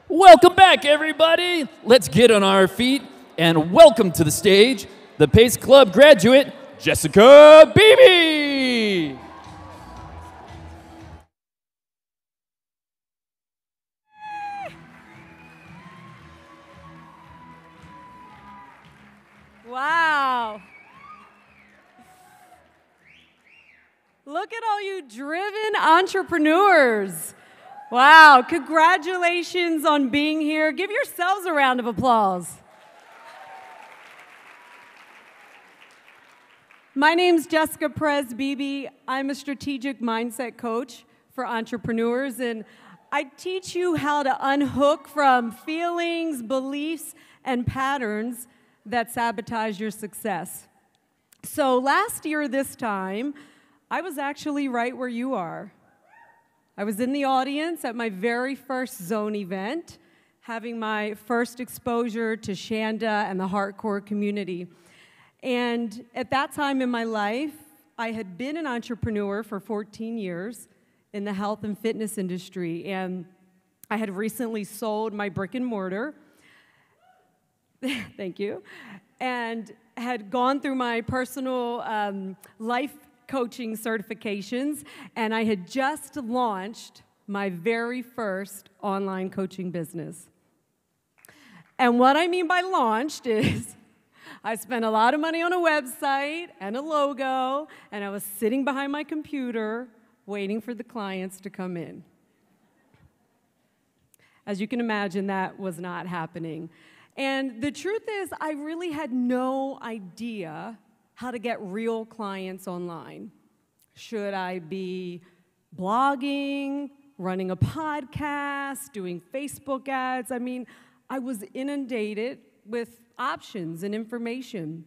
Welcome back, everybody. Let's get on our feet and welcome to the stage the Pace Club graduate, Jessica Beebe. Wow. Look at all you driven entrepreneurs. Wow, congratulations on being here. Give yourselves a round of applause. My name's Jessica Perez Beebe. I'm a strategic mindset coach for entrepreneurs, and I teach you how to unhook from feelings, beliefs, and patterns that sabotage your success. So last year this time, I was actually right where you are. I was in the audience at my very first Zone event, having my first exposure to Shanda and the HeartCore community. And at that time in my life, I had been an entrepreneur for 14 years in the health and fitness industry, and I had recently sold my brick and mortar. Thank you. And had gone through my personal life coaching certifications, and I had just launched my very first online coaching business. And what I mean by launched is I spent a lot of money on a website and a logo, and I was sitting behind my computer waiting for the clients to come in. As you can imagine, that was not happening. And the truth is, I really had no idea how to get real clients online. Should I be blogging, running a podcast, doing Facebook ads? I mean, I was inundated with options and information.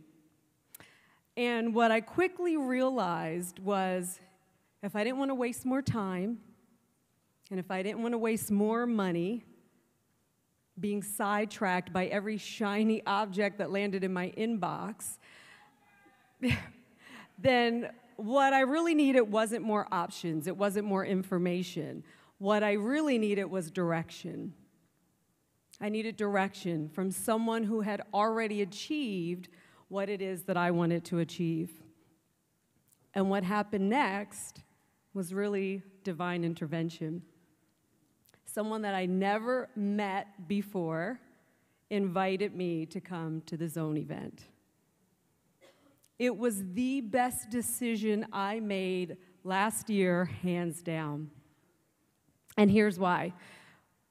And what I quickly realized was if I didn't want to waste more time, and if I didn't want to waste more money being sidetracked by every shiny object that landed in my inbox, then what I really needed wasn't more options, it wasn't more information. What I really needed was direction. I needed direction from someone who had already achieved what it is that I wanted to achieve. And what happened next was really divine intervention. Someone that I never met before invited me to come to the Zone event. It was the best decision I made last year, hands down. And here's why.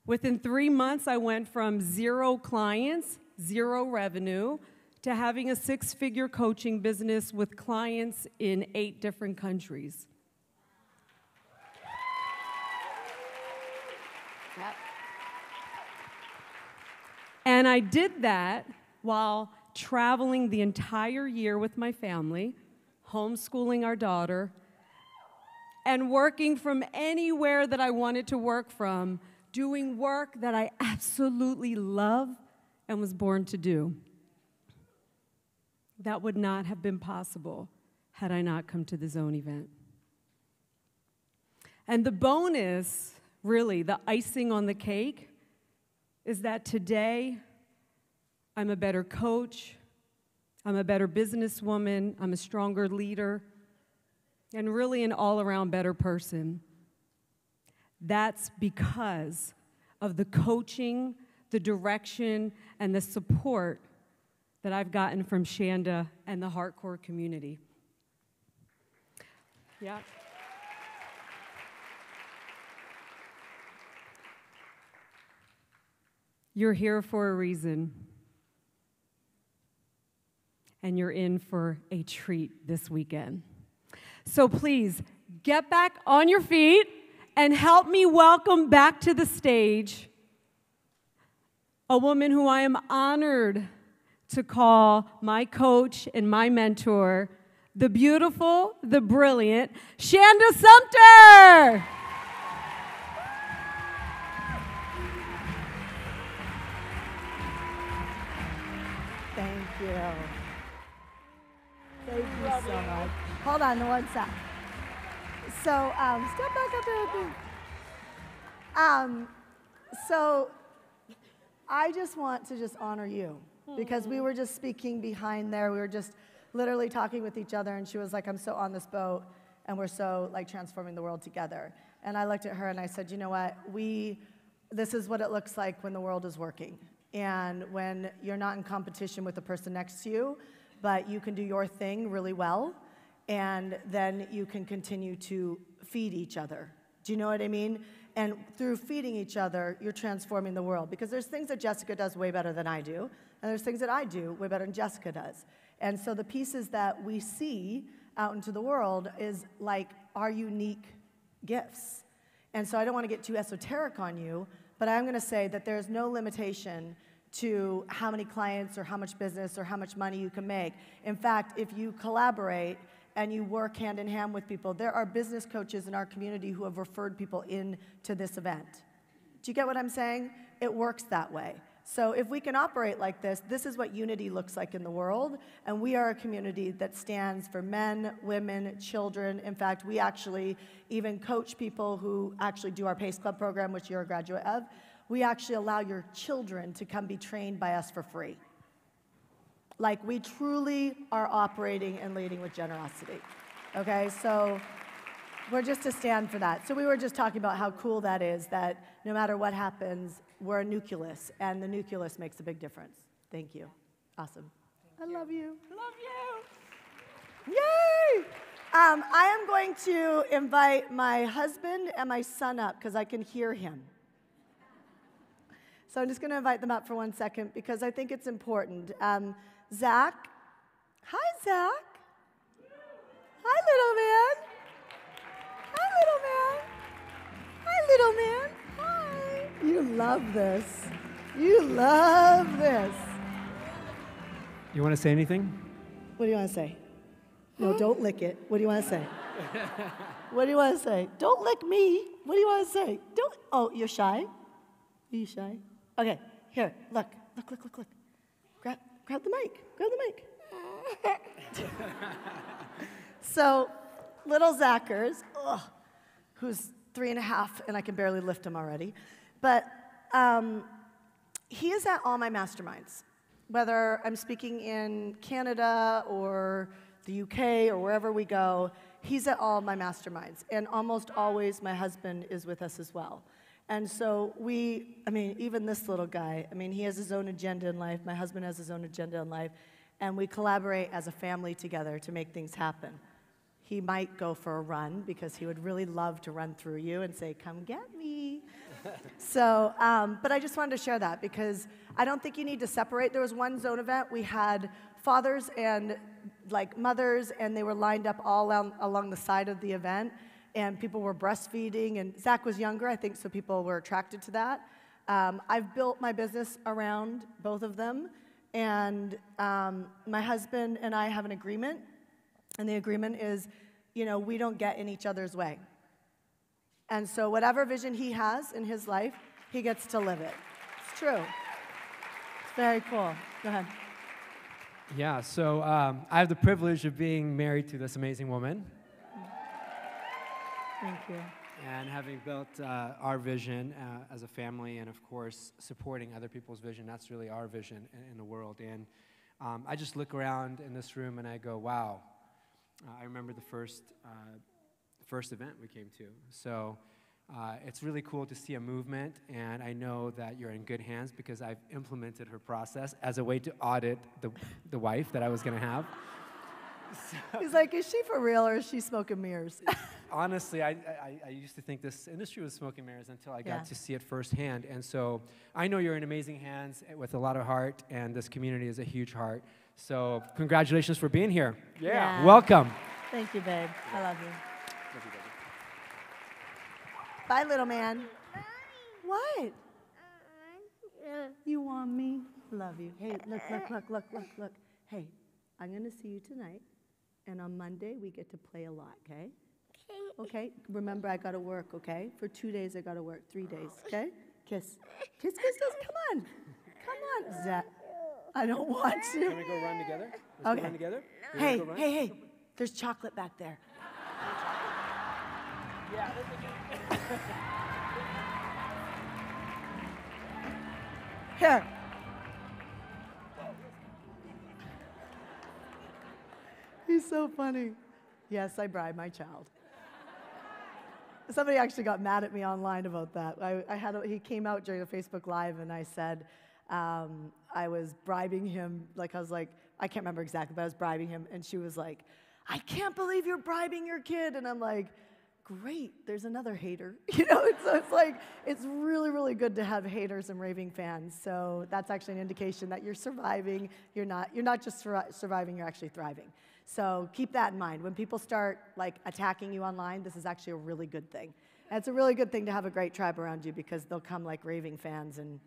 Within 3 months, I went from 0 clients, 0 revenue, to having a 6-figure coaching business with clients in 8 different countries. Yep. And I did that while traveling the entire year with my family, homeschooling our daughter, and working from anywhere that I wanted to work from, doing work that I absolutely love and was born to do. That would not have been possible had I not come to the Zone event. And the bonus, really, the icing on the cake, is that today I'm a better coach, I'm a better businesswoman, I'm a stronger leader, and really an all-around better person. That's because of the coaching, the direction, and the support that I've gotten from Shanda and the HeartCore community. Yeah. You're here for a reason. And you're in for a treat this weekend. So please, get back on your feet and help me welcome back to the stage a woman who I am honored to call my coach and my mentor, the beautiful, the brilliant, Shanda Sumter. Thank you. Thank you so much. Hold on one sec. So, step back up there. So, I just want to just honor you because we were just speaking behind there. We were just literally talking with each other, and she was like, I'm so on this boat, and we're so like transforming the world together. And I looked at her and I said, you know what? This is what it looks like when the world is working. And when you're not in competition with the person next to you, but you can do your thing really well, and then you can continue to feed each other. Do you know what I mean? And through feeding each other, you're transforming the world. Because there's things that Jessica does way better than I do, and there's things that I do way better than Jessica does. And so the pieces that we see out into the world is like our unique gifts. And so I don't want to get too esoteric on you, but I'm going to say that there's no limitation to how many clients or how much business or how much money you can make. In fact, if you collaborate and you work hand in hand with people, there are business coaches in our community who have referred people into this event. Do you get what I'm saying? It works that way. So if we can operate like this is what unity looks like in the world, and we are a community that stands for men, women, children. In fact, we actually even coach people who actually do our PACE Club program, which you're a graduate of. We actually allow your children to come be trained by us for free. Like, we truly are operating and leading with generosity, okay? So we're just to stand for that. So we were just talking about how cool that is, that no matter what happens, we're a nucleus, and the nucleus makes a big difference. Thank you. Awesome. I love you. Love you. Yay! I am going to invite my husband and my son up because I can hear him. So I'm just going to invite them up for 1 second because I think it's important. Zach. Hi, Zach. Hi, little man. Hi, little man. Hi, little man. Hi. You love this. You love this. You want to say anything? What do you want to say? No, don't lick it. What do you want to say? What do you want to say? Don't lick me. What do you want to say? Don't. Oh, you're shy? Are you shy? Okay, here, look. Grab the mic. Grab the mic. So, little Zachers, who's 3.5, and I can barely lift him already, but he is at all my masterminds. Whether I'm speaking in Canada or the UK or wherever we go, he's at all my masterminds. And almost always my husband is with us as well. And so even this little guy, he has his own agenda in life. My husband has his own agenda in life. And we collaborate as a family together to make things happen. He might go for a run because he would really love to run through you and say, come get me. So, but I just wanted to share that because I don't think you need to separate. There was one zone event. We had fathers and mothers, and they were lined up all along the side of the event. And people were breastfeeding, and Zach was younger, I think, so people were attracted to that. I've built my business around both of them, and my husband and I have an agreement, and the agreement is, we don't get in each other's way. And so whatever vision he has in his life, he gets to live it. It's true. It's very cool. Go ahead. Yeah, so I have the privilege of being married to this amazing woman. Thank you. And having built our vision as a family, and of course supporting other people's vision, that's really our vision in the world. And I just look around in this room and I go, wow. I remember the first event we came to. So it's really cool to see a movement, and I know that you're in good hands because I've implemented her process as a way to audit the wife that I was going to have. So, he's like, is she for real or is she smoking mirrors? Honestly, I used to think this industry was smoking mirrors until I got to see it firsthand. And so I know you're in amazing hands with a lot of heart, and this community is a huge heart. So congratulations for being here. Yeah. Welcome. Thank you, babe. I love you. Love you, baby. Bye, little man. What? You want me? Love you. Hey, look. Hey, I'm going to see you tonight, and on Monday we get to play a lot, okay? Okay? Remember, I got to work, okay? For 2 days, I got to work. 3 days, okay? Kiss. Kiss. Come on. Zach. I don't want to. Can we go run together? Let's go run together. Hey. There's chocolate back there. Yeah, that's okay. Here. He's so funny. Yes, I bribed my child. Somebody actually got mad at me online about that. He came out during a Facebook Live, and I said I was bribing him. Like, I was like, I can't remember exactly, but I was bribing him, and she was like, I can't believe you're bribing your kid. And I'm like, great, there's another hater. You know, it's like, it's really, really good to have haters and raving fans. So that's actually an indication that you're surviving. You're not just surviving, you're actually thriving. So keep that in mind. When people start like attacking you online, this is actually a really good thing. And it's a really good thing to have a great tribe around you, because they'll come like raving fans and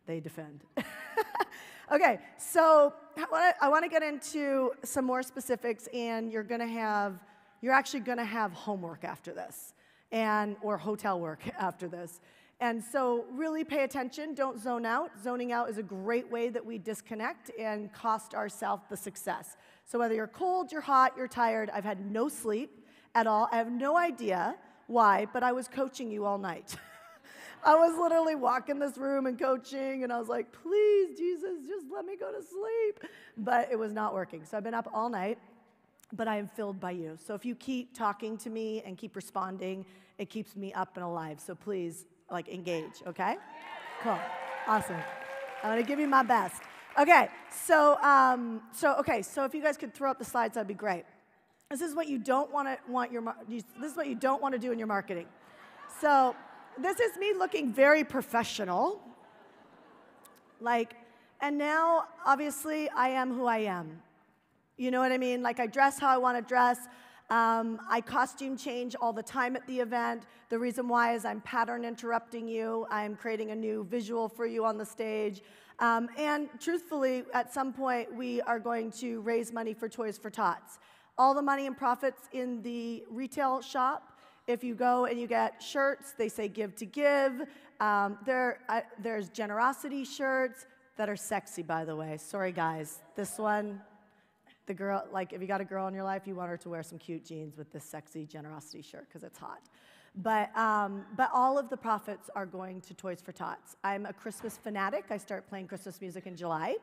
they defend. Okay, so I want to get into some more specifics, and you're actually gonna have homework after this, or hotel work after this. And so really pay attention, don't zone out. Zoning out is a great way that we disconnect and cost ourselves the success. So whether you're cold, you're hot, you're tired, I've had no sleep at all. I have no idea why, but I was coaching you all night. I was literally walking this room and coaching, and I was like, please, Jesus, just let me go to sleep. But it was not working. So I've been up all night, but I am filled by you. So if you keep talking to me and keep responding, it keeps me up and alive. So please, like, engage, okay? Cool, awesome. I'm gonna give you my best. Okay, so if you guys could throw up the slides, that'd be great. This is what you don't want to do in your marketing. So this is me looking very professional. Like, and now, obviously, I am who I am. You know what I mean? Like, I dress how I want to dress. I costume change all the time at the event. The reason why is I'm pattern interrupting you. I'm creating a new visual for you on the stage. And truthfully, at some point, we are going to raise money for Toys for Tots. All the money and profits in the retail shop, if you go and you get shirts, they say give to give. There's generosity shirts that are sexy, by the way. Sorry, guys. This one, the girl, like, if you got a girl in your life, you want her to wear some cute jeans with this sexy generosity shirt because it's hot. But all of the profits are going to Toys for Tots. I'm a Christmas fanatic. I start playing Christmas music in July.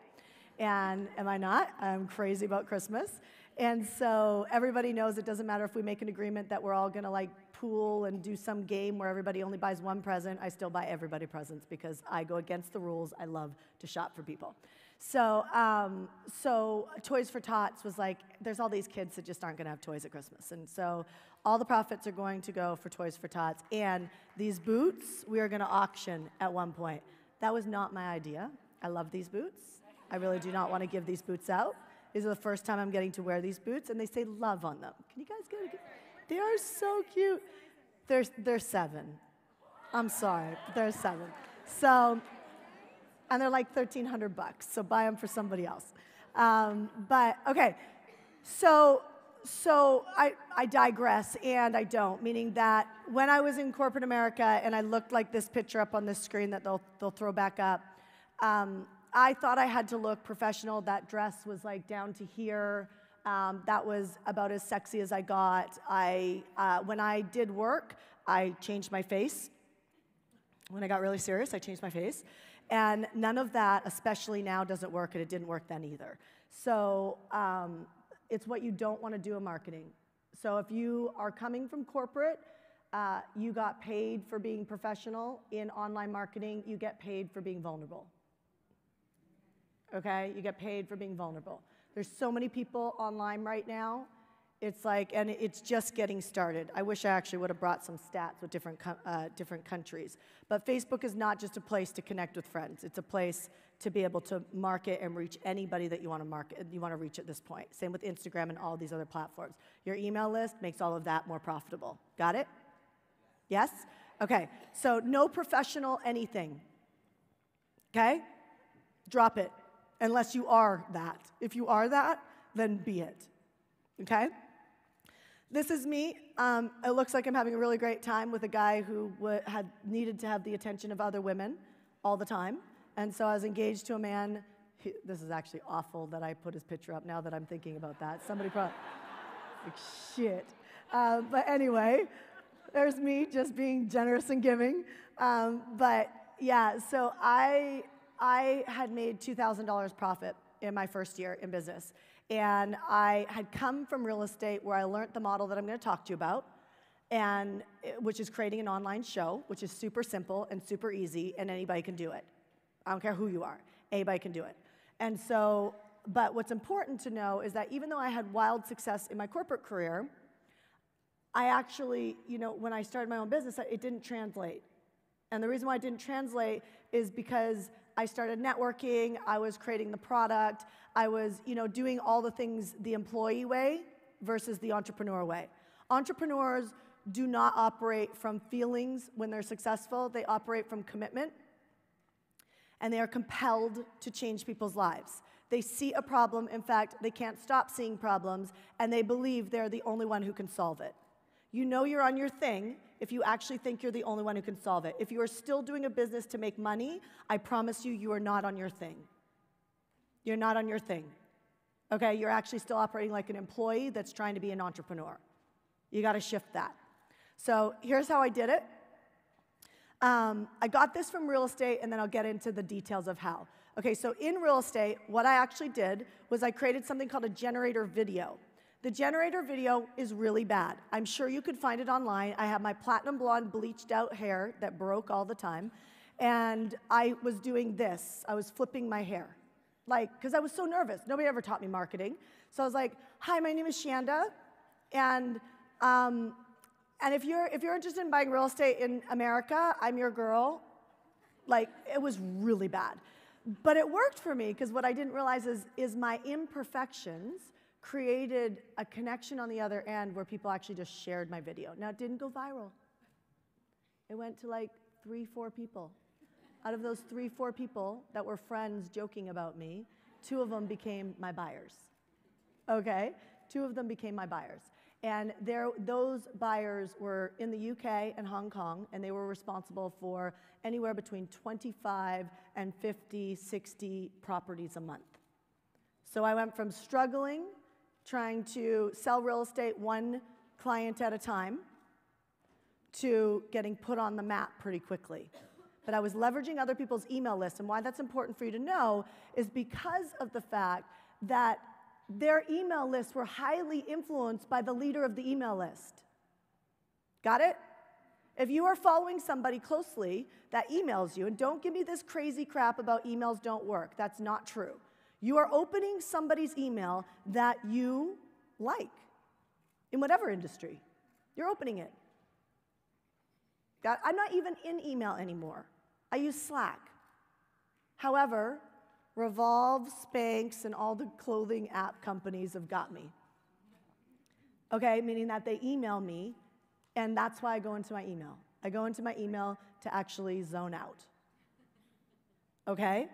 And am I not? I'm crazy about Christmas. And so everybody knows it doesn't matter if we make an agreement that we're all going to like pool and do some game where everybody only buys one present. I still buy everybody presents because I go against the rules. I love to shop for people. So Toys for Tots was like, there's all these kids that just aren't going to have toys at Christmas. And so all the profits are going to go for Toys for Tots. And these boots, we are going to auction at one point. That was not my idea. I love these boots. I really do not want to give these boots out. This is the first time I'm getting to wear these boots, and they say love on them. Can you guys get it? They are so cute. They're 7. I'm sorry, they're 7. So, and they're like $1,300, so buy them for somebody else. But okay, so I digress, and I don't, meaning that when I was in corporate America and I looked like this picture up on this screen that they'll throw back up, I thought I had to look professional. That dress was like down to here. That was about as sexy as I got. When I did work, I changed my face. When I got really serious, I changed my face. And none of that, especially now, doesn't work, and it didn't work then either. So it's what you don't want to do in marketing. So if you are coming from corporate, you got paid for being professional. In online marketing, you get paid for being vulnerable. Okay, you get paid for being vulnerable. There's so many people online right now. It's like, and it's just getting started. I wish I actually would have brought some stats with different countries. But Facebook is not just a place to connect with friends. It's a place to be able to market and reach anybody that you want to market, you want to reach at this point. Same with Instagram and all these other platforms. Your email list makes all of that more profitable. Got it? Yes? Okay, so no professional anything. Okay? Drop it. Unless you are that. If you are that, then be it. Okay? This is me. It looks like I'm having a really great time with a guy who had needed to have the attention of other women all the time. And so I was engaged to a man. This is actually awful that I put his picture up now that I'm thinking about that. Somebody probably, like, shit. But anyway, there's me just being generous and giving. But yeah, so I had made $2,000 profit in my first year in business. And I had come from real estate where I learned the model that I'm going to talk to you about, and which is creating an online show, which is super simple and super easy, and anybody can do it. I don't care who you are. Anybody can do it. And so, but what's important to know is that even though I had wild success in my corporate career, I actually, when I started my own business, it didn't translate. And the reason why it didn't translate is because I started networking, I was creating the product, I was, doing all the things the employee way versus the entrepreneur way. Entrepreneurs do not operate from feelings when they're successful, they operate from commitment, and they are compelled to change people's lives. They see a problem, in fact, they can't stop seeing problems, and they believe they're the only one who can solve it. You know you're on your thing if you actually think you're the only one who can solve it. If you are still doing a business to make money, I promise you, you are not on your thing. You're not on your thing. Okay, you're actually still operating like an employee that's trying to be an entrepreneur. You got to shift that. So here's how I did it. I got this from real estate, and then I'll get into the details of how. Okay, so in real estate, what I actually did was I created something called a generator video. The generator video is really bad. I'm sure you could find it online. I have my platinum blonde bleached out hair that broke all the time, and I was doing this. I was flipping my hair, because I was so nervous. Nobody ever taught me marketing. So I was like, hi, my name is Shanda, and if you're interested in buying real estate in America, I'm your girl. It was really bad. But it worked for me, because what I didn't realize is my imperfections created a connection on the other end where people actually just shared my video. Now, it didn't go viral. It went to 3-4 people. Out of those 3-4 people that were friends joking about me, 2 of them became my buyers. Okay? 2 of them became my buyers. And those buyers were in the UK and Hong Kong, and they were responsible for anywhere between 25 and 50, 60 properties a month. So I went from struggling, trying to sell real estate 1 client at a time, to getting put on the map pretty quickly. But I was leveraging other people's email lists, and why that's important for you to know is because of the fact that their email lists were highly influenced by the leader of the email list. Got it? If you are following somebody closely that emails you, and don't give me this crazy crap about emails don't work, that's not true. You are opening somebody's email that you like, in whatever industry. You're opening it. I'm not even in email anymore. I use Slack. However, Revolve, Spanx, and all the clothing app companies have got me. Okay, meaning that they email me, and that's why I go into my email. I go into my email to actually zone out. Okay?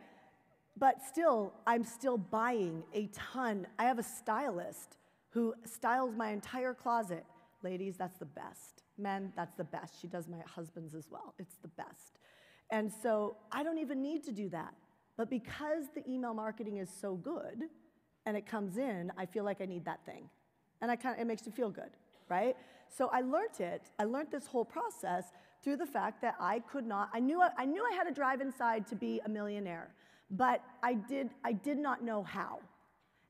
But still, I'm still buying a ton. I have a stylist who styles my entire closet. Ladies, that's the best. Men, that's the best. She does my husband's as well. It's the best. And so I don't even need to do that. But because the email marketing is so good, and it comes in, I feel like I need that thing. And it makes me feel good, right? So I learned it. I learned this whole process through the fact that I knew I had to drive inside to be a millionaire, but I did not know how.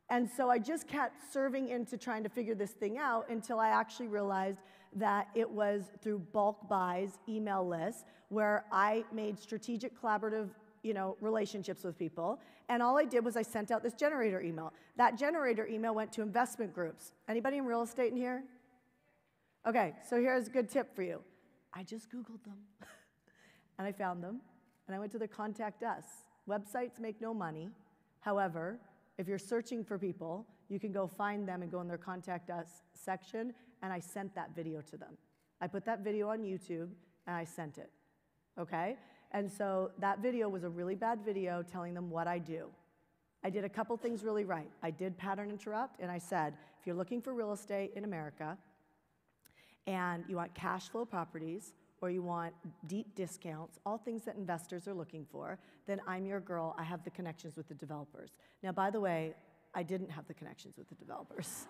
And so I just kept serving into trying to figure this thing out until I actually realized that it was through bulk buys, email lists, where I made strategic collaborative relationships with people, and all I did was I sent out this generator email. That generator email went to investment groups. Anybody in real estate in here? Okay, so here's a good tip for you. I just Googled them, and I found them, and I went to their Contact Us. Websites make no money. However, if you're searching for people, you can go find them and go in their Contact Us section, and I sent that video to them. I put that video on YouTube, and I sent it, okay? And so that video was a really bad video telling them what I do. I did a couple things really right. I did pattern interrupt, and I said, if you're looking for real estate in America, and you want cash flow properties, or you want deep discounts, all things that investors are looking for, then I'm your girl. I have the connections with the developers. Now, by the way, I didn't have the connections with the developers.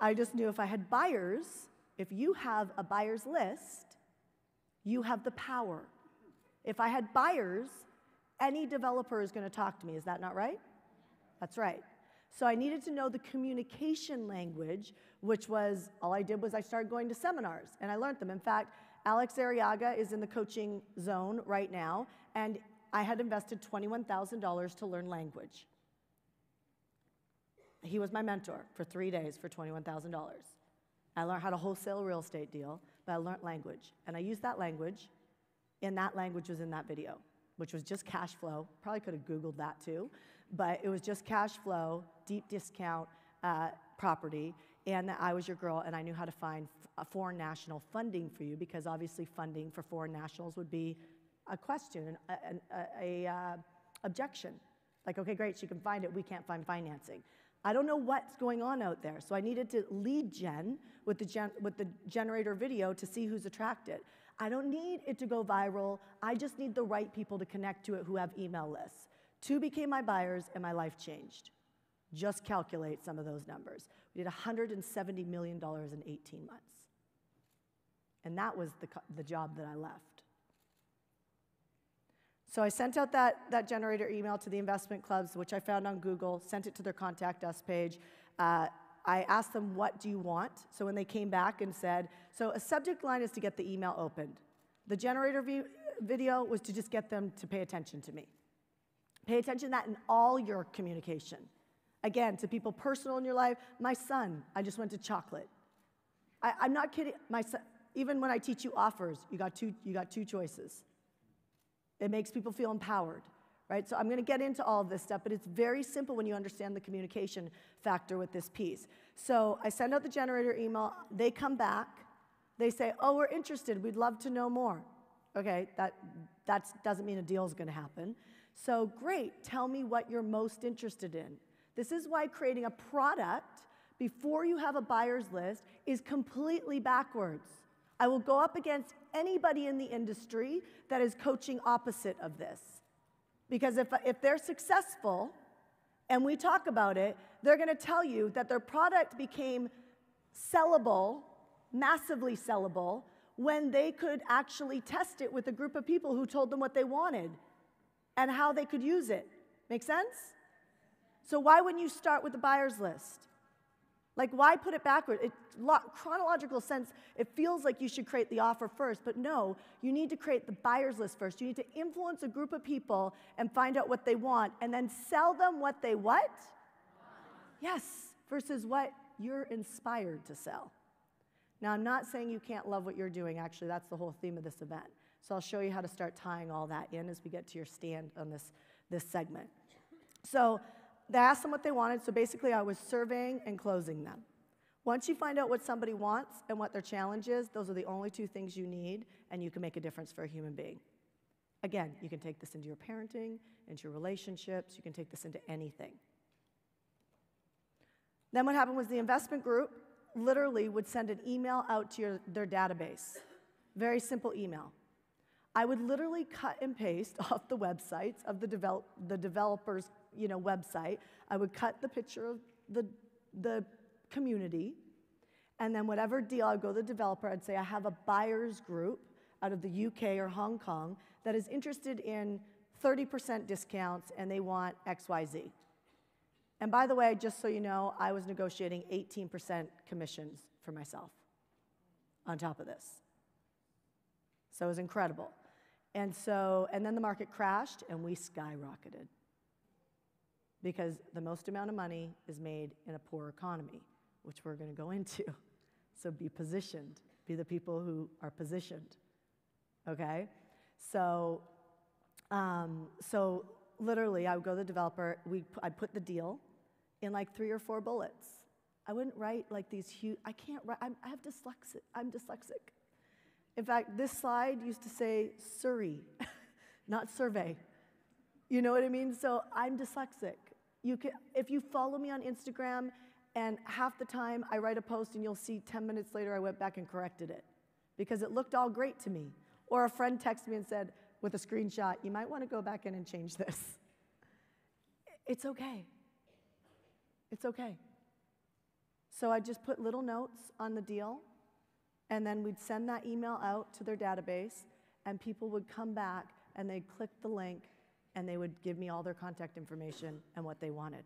I just knew if I had buyers, if you have a buyer's list, you have the power. If I had buyers any developer is going to talk to me. Is that not right? That's right. So I needed to know the communication language, which was, all I did was I started going to seminars, and I learned them. In fact, Alex Arriaga is in the coaching zone right now, and I had invested $21,000 to learn language. He was my mentor for 3 days for $21,000. I learned how to wholesale a real estate deal, but I learned language. And I used that language, and that language was in that video, which was just cash flow. Probably could have Googled that too, but it was just cash flow, deep discount property, and that I was your girl, and I knew how to find foreign national funding for you, because obviously funding for foreign nationals would be a question, an objection. Like, okay, great, she can find it, we can't find financing. I don't know what's going on out there, so I needed to lead gen with the generator video to see who's attracted. I don't need it to go viral. I just need the right people to connect to it who have email lists. 2 became my buyers, and my life changed. Just calculate some of those numbers. We did $170 million in 18 months. And that was the job that I left. So I sent out that generator email to the investment clubs, which I found on Google, sent it to their contact us page. I asked them, what do you want? So when they came back and said, so a subject line is to get the email opened. The generator video was to just get them to pay attention to me. Pay attention to that in all your communication. Again, to people personal in your life. My son, I just went to chocolate. I'm not kidding. My son, even when I teach you offers, you got two choices. It makes people feel empowered, right? So I'm going to get into all of this stuff, but it's very simple when you understand the communication factor with this piece. So I send out the generator email. They come back. They say, oh, we're interested. We'd love to know more. Okay, that doesn't mean a deal is going to happen. So great. Tell me what you're most interested in. This is why creating a product before you have a buyer's list is completely backwards. I will go up against anybody in the industry that is coaching opposite of this. Because if they're successful, and we talk about it, they're going to tell you that their product became sellable, massively sellable, when they could actually test it with a group of people who told them what they wanted and how they could use it. Make sense? So why wouldn't you start with the buyer's list? Like, why put it backward? Chronological sense, it feels like you should create the offer first, but no, you need to create the buyer's list first. You need to influence a group of people and find out what they want, and then sell them what they what? Yes, versus what you're inspired to sell. Now, I'm not saying you can't love what you're doing. Actually, that's the whole theme of this event. So I'll show you how to start tying all that in as we get to your stand on this segment. So they asked them what they wanted, so basically I was surveying and closing them. Once you find out what somebody wants and what their challenge is, those are the only 2 things you need, and you can make a difference for a human being. Again, you can take this into your parenting, into your relationships, you can take this into anything. Then what happened was the investment group literally would send an email out to their database. Very simple email. I would literally cut and paste off the websites of the developer's website. I would cut the picture of the community, and then whatever deal, I'd go to the developer, I'd say, I have a buyer's group out of the UK or Hong Kong that is interested in 30% discounts, and they want XYZ. And by the way, just so you know, I was negotiating 18% commissions for myself on top of this. So it was incredible. And then the market crashed, and we skyrocketed. Because the most amount of money is made in a poor economy, which we're going to go into. So be positioned. Be the people who are positioned. Okay? So literally, I would go to the developer. I'd put the deal in like 3 or 4 bullets. I wouldn't write like these huge. I can't write. I have dyslexia. I'm dyslexic. In fact, this slide used to say Surrey, not survey. You know what I mean? So I'm dyslexic. If you follow me on Instagram, and half the time I write a post and you'll see 10 minutes later I went back and corrected it because it looked all great to me. Or a friend texted me and said, with a screenshot, you might want to go back in and change this. It's okay. It's okay. So I just put little notes on the deal, and then we'd send that email out to their database, and people would come back and they'd click the link and they would give me all their contact information and what they wanted.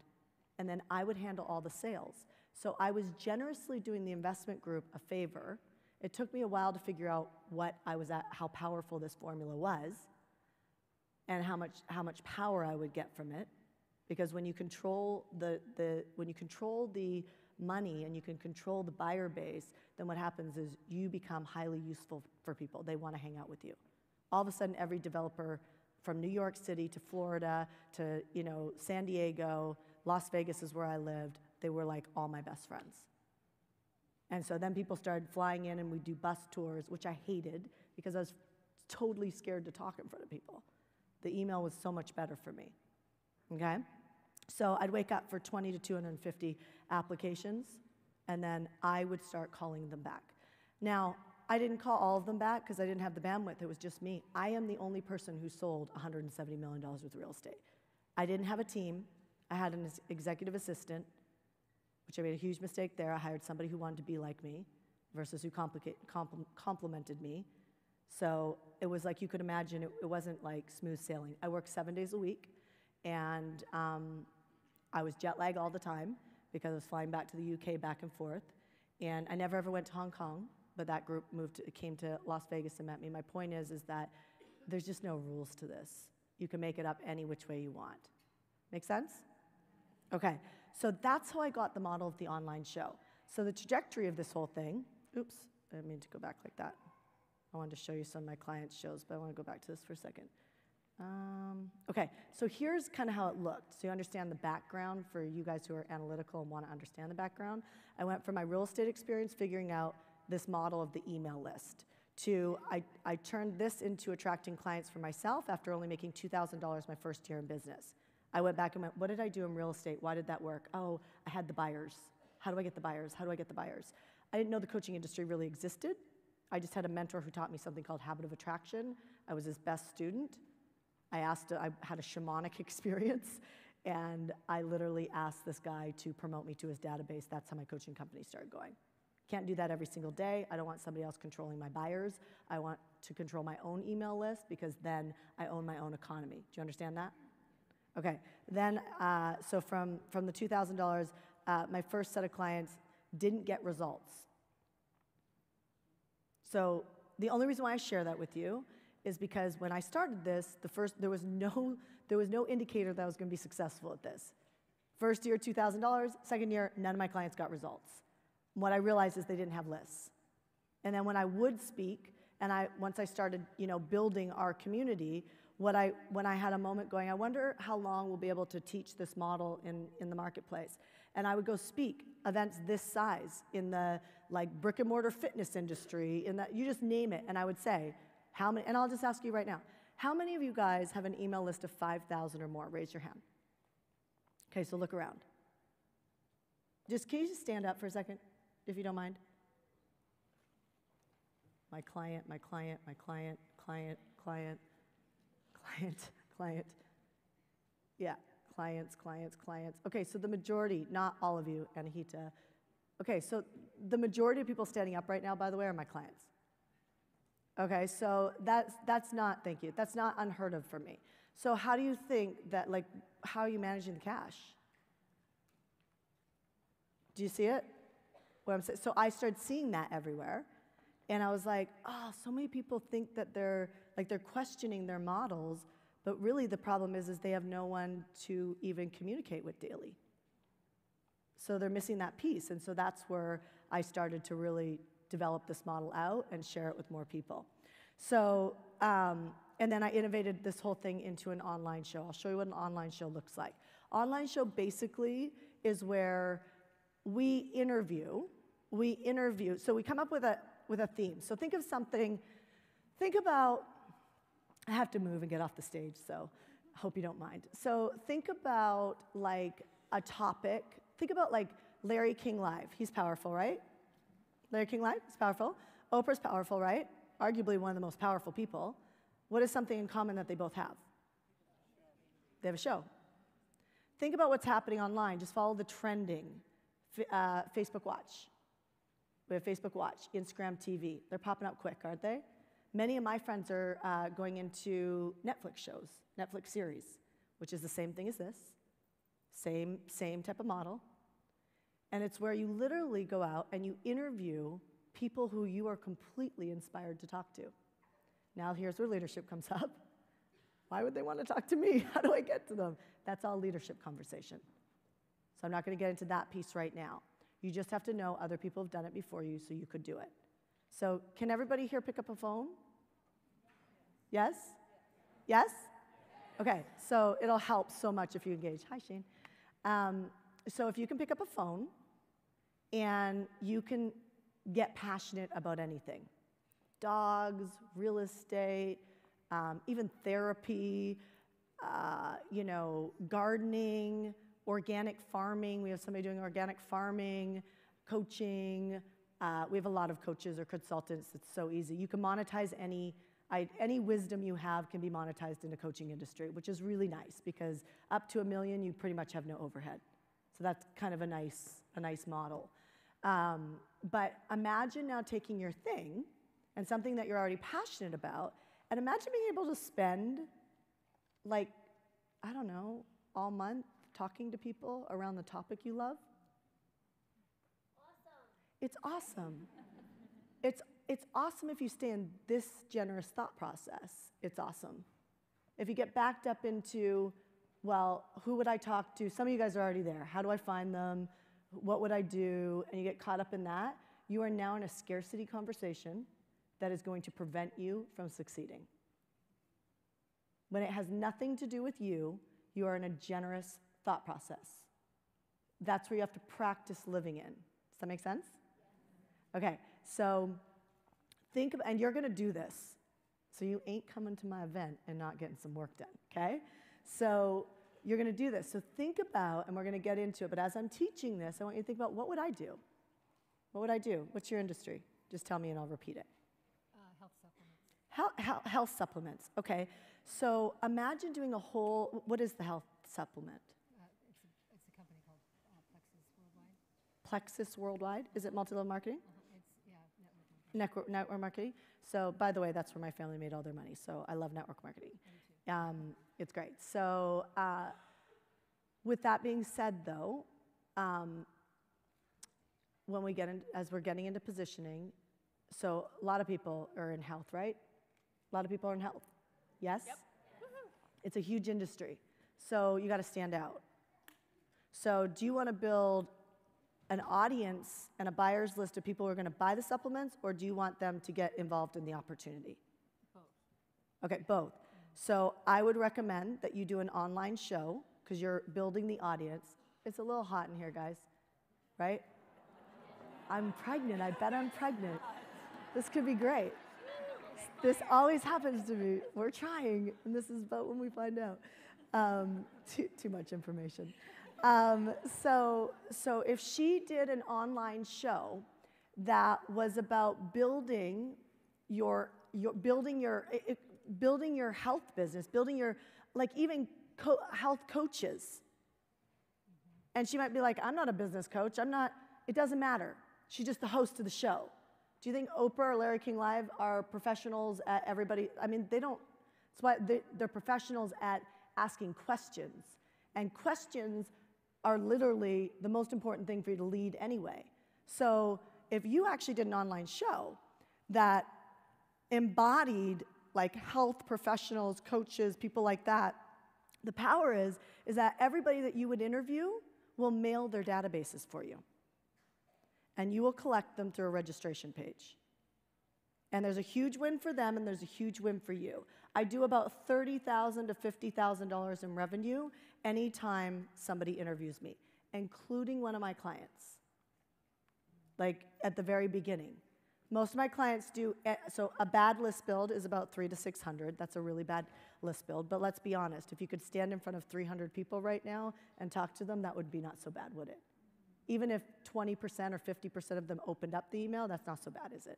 And then I would handle all the sales. So I was generously doing the investment group a favor. It took me a while to figure out what I was at, how powerful this formula was, and how much power I would get from it. Because when you control when you control the money and you can control the buyer base, then what happens is you become highly useful for people. They want to hang out with you. All of a sudden, every developer from New York City to Florida to San Diego, Las Vegas is where I lived, they were like all my best friends. And so then people started flying in and we'd do bus tours, which I hated because I was totally scared to talk in front of people. The email was so much better for me, okay? So I'd wake up for 20 to 250 applications, and then I would start calling them back. Now, I didn't call all of them back because I didn't have the bandwidth. It was just me. I am the only person who sold $170 million worth of real estate. I didn't have a team. I had an executive assistant, which I made a huge mistake there. I hired somebody who wanted to be like me versus who complimented me. So it was like you could imagine, it wasn't like smooth sailing. I worked 7 days a week, and I was jet lagged all the time because I was flying back to the UK back and forth. And I never ever went to Hong Kong, but that group came to Las Vegas and met me. My point is that there's just no rules to this. You can make it up any which way you want. Make sense? Okay, so that's how I got the model of the online show. So the trajectory of this whole thing, oops, I didn't mean to go back like that. I wanted to show you some of my clients' shows, but I want to go back to this for a second. Okay, so here's kind of how it looked. So you understand the background for you guys who are analytical and want to understand the background. I went from my real estate experience figuring out this model of the email list to I turned this into attracting clients for myself after only making $2,000 my first year in business. I went back and went, what did I do in real estate? Why did that work? Oh, I had the buyers. How do I get the buyers? How do I get the buyers? I didn't know the coaching industry really existed. I just had a mentor who taught me something called habit of attraction. I was his best student. I had a shamanic experience, and I literally asked this guy to promote me to his database. That's how my coaching company started going. Can't do that every single day. I don't want somebody else controlling my buyers. I want to control my own email list because then I own my own economy. Do you understand that? Okay, then, so from the $2,000, my first set of clients didn't get results. So the only reason why I share that with you is because when I started this, there was no indicator that I was going to be successful at this. First year, $2,000. Second year, none of my clients got results. What I realized is they didn't have lists. And then when I would speak, and once I started, building our community, when I had a moment going, I wonder how long we'll be able to teach this model in the marketplace. And I would go speak events this size in the brick and mortar fitness industry, you just name it, and I would say, how many, and I'll just ask you right now, how many of you guys have an email list of 5,000 or more? Raise your hand. Okay, so look around. Can you just stand up for a second, if you don't mind? My client, my client, my client, client, client, client, client. Yeah, clients, clients, clients. Okay, so the majority, not all of you, Anahita. Okay, so the majority of people standing up right now, by the way, are my clients. Okay, so that's not, thank you, that's not unheard of for me. So how do you think that, how are you managing the cash? Do you see it? What I'm saying? So I started seeing that everywhere, and I was like, oh, so many people think that they're questioning their models, but really the problem is they have no one to even communicate with daily. So they're missing that piece, and so that's where I started to really develop this model out and share it with more people. So, and then I innovated this whole thing into an online show. I'll show you what an online show looks like. Online show basically is where we interview, so we come up with a theme. So think about, I have to move and get off the stage, so I hope you don't mind. So think about a topic, think about Larry King Live. He's powerful, right? Larry King Live is powerful. Oprah's powerful, right? Arguably one of the most powerful people. What is something in common that they both have? They have a show. Think about what's happening online. Just follow the trending. Facebook Watch. We have Facebook Watch, Instagram TV. They're popping up quick, aren't they? Many of my friends are going into Netflix shows, Netflix series, which is the same thing as this, same type of model. And it's where you literally go out and you interview people who you are completely inspired to talk to. Now here's where leadership comes up. Why would they want to talk to me? How do I get to them? That's all leadership conversation. So I'm not going to get into that piece right now. You just have to know other people have done it before you, so you could do it. So can everybody here pick up a phone? Yes? Yes? Okay, so it'll help so much if you engage. Hi, Shane. So if you can pick up a phone and you can get passionate about anything, dogs, real estate, even therapy, gardening, organic farming. We have somebody doing organic farming, coaching. We have a lot of coaches or consultants. It's so easy. You can monetize any wisdom you have can be monetized in the coaching industry, which is really nice because up to $1 million, you pretty much have no overhead. So that's kind of a nice model. But imagine now taking your thing and something that you're already passionate about, and imagine being able to spend, all month talking to people around the topic you love. Awesome. It's awesome. It's awesome if you stay in this generous thought process. It's awesome. If you get backed up into, well, who would I talk to? Some of you guys are already there. How do I find them? What would I do? And you get caught up in that, you are now in a scarcity conversation that is going to prevent you from succeeding. When it has nothing to do with you, you are in a generous thought process. That's where you have to practice living in. Does that make sense? Okay, so think of, and you're going to do this. So you ain't coming to my event and not getting some work done, okay? So you're going to do this. So think about, and we're going to get into it, but as I'm teaching this, I want you to think about, what would I do? What would I do? What's your industry? Just tell me and I'll repeat it. Health supplements. Health supplements, okay. So imagine doing a whole, what is the health supplement? It's a company called Plexus Worldwide. Plexus Worldwide? Is it multi-level marketing? Network marketing. Network marketing. So, by the way, that's where my family made all their money. So, I love network marketing. It's great. So, with that being said, though, when we get in, as we're getting into positioning, so a lot of people are in health, right? A lot of people are in health. Yes. Yep. It's a huge industry. So you got to stand out. So, do you want to build an audience and a buyer's list of people who are going to buy the supplements, or do you want them to get involved in the opportunity? Both. Okay, both. So I would recommend that you do an online show because you're building the audience. It's a little hot in here, guys, right? I'm pregnant. I bet I'm pregnant. This could be great. This always happens to me. We're trying, and this is about when we find out. Too much information. So if she did an online show that was about building your health business, building your, like even health coaches, and she might be like, I'm not a business coach. It doesn't matter. She's just the host of the show. Do you think Oprah or Larry King Live are professionals at everybody? I mean, they don't. That's why they're professionals at asking questions, and questions are literally the most important thing for you to lead anyway. So if you actually did an online show that embodied like health professionals, coaches, people like that, the power is that everybody that you would interview will mail their databases for you. And you will collect them through a registration page. And there's a huge win for them, and there's a huge win for you. I do about $30,000 to $50,000 in revenue anytime somebody interviews me, including one of my clients, like at the very beginning. Most of my clients do, so a bad list build is about 300 to 600. That's a really bad list build. But let's be honest, if you could stand in front of 300 people right now and talk to them, that would be not so bad, would it? Even if 20% or 50% of them opened up the email, that's not so bad, is it?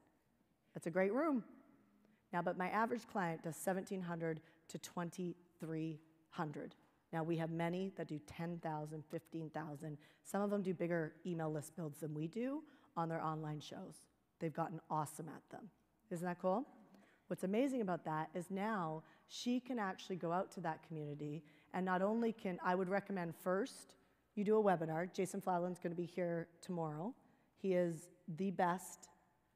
That's a great room. Now, but my average client does 1,700 to 2,300. Now, we have many that do 10,000, 15,000. Some of them do bigger email list builds than we do on their online shows. They've gotten awesome at them. Isn't that cool? What's amazing about that is now she can actually go out to that community, and not only can, I would recommend first, you do a webinar. Jason Fladlin's going to be here tomorrow. He is the best,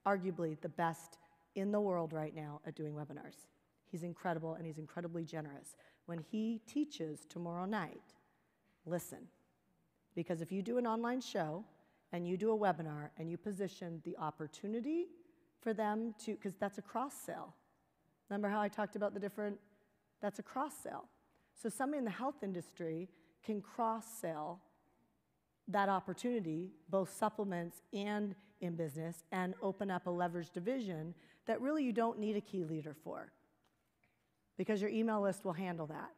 arguably the best in the world right now at doing webinars. He's incredible, and he's incredibly generous. When he teaches tomorrow night, listen. Because if you do an online show and you do a webinar and you position the opportunity for them to, because that's a cross-sell. Remember how I talked about the different, that's a cross-sell. So somebody in the health industry can cross-sell that opportunity, both supplements and in business, and open up a leveraged division that really you don't need a key leader for, because your email list will handle that.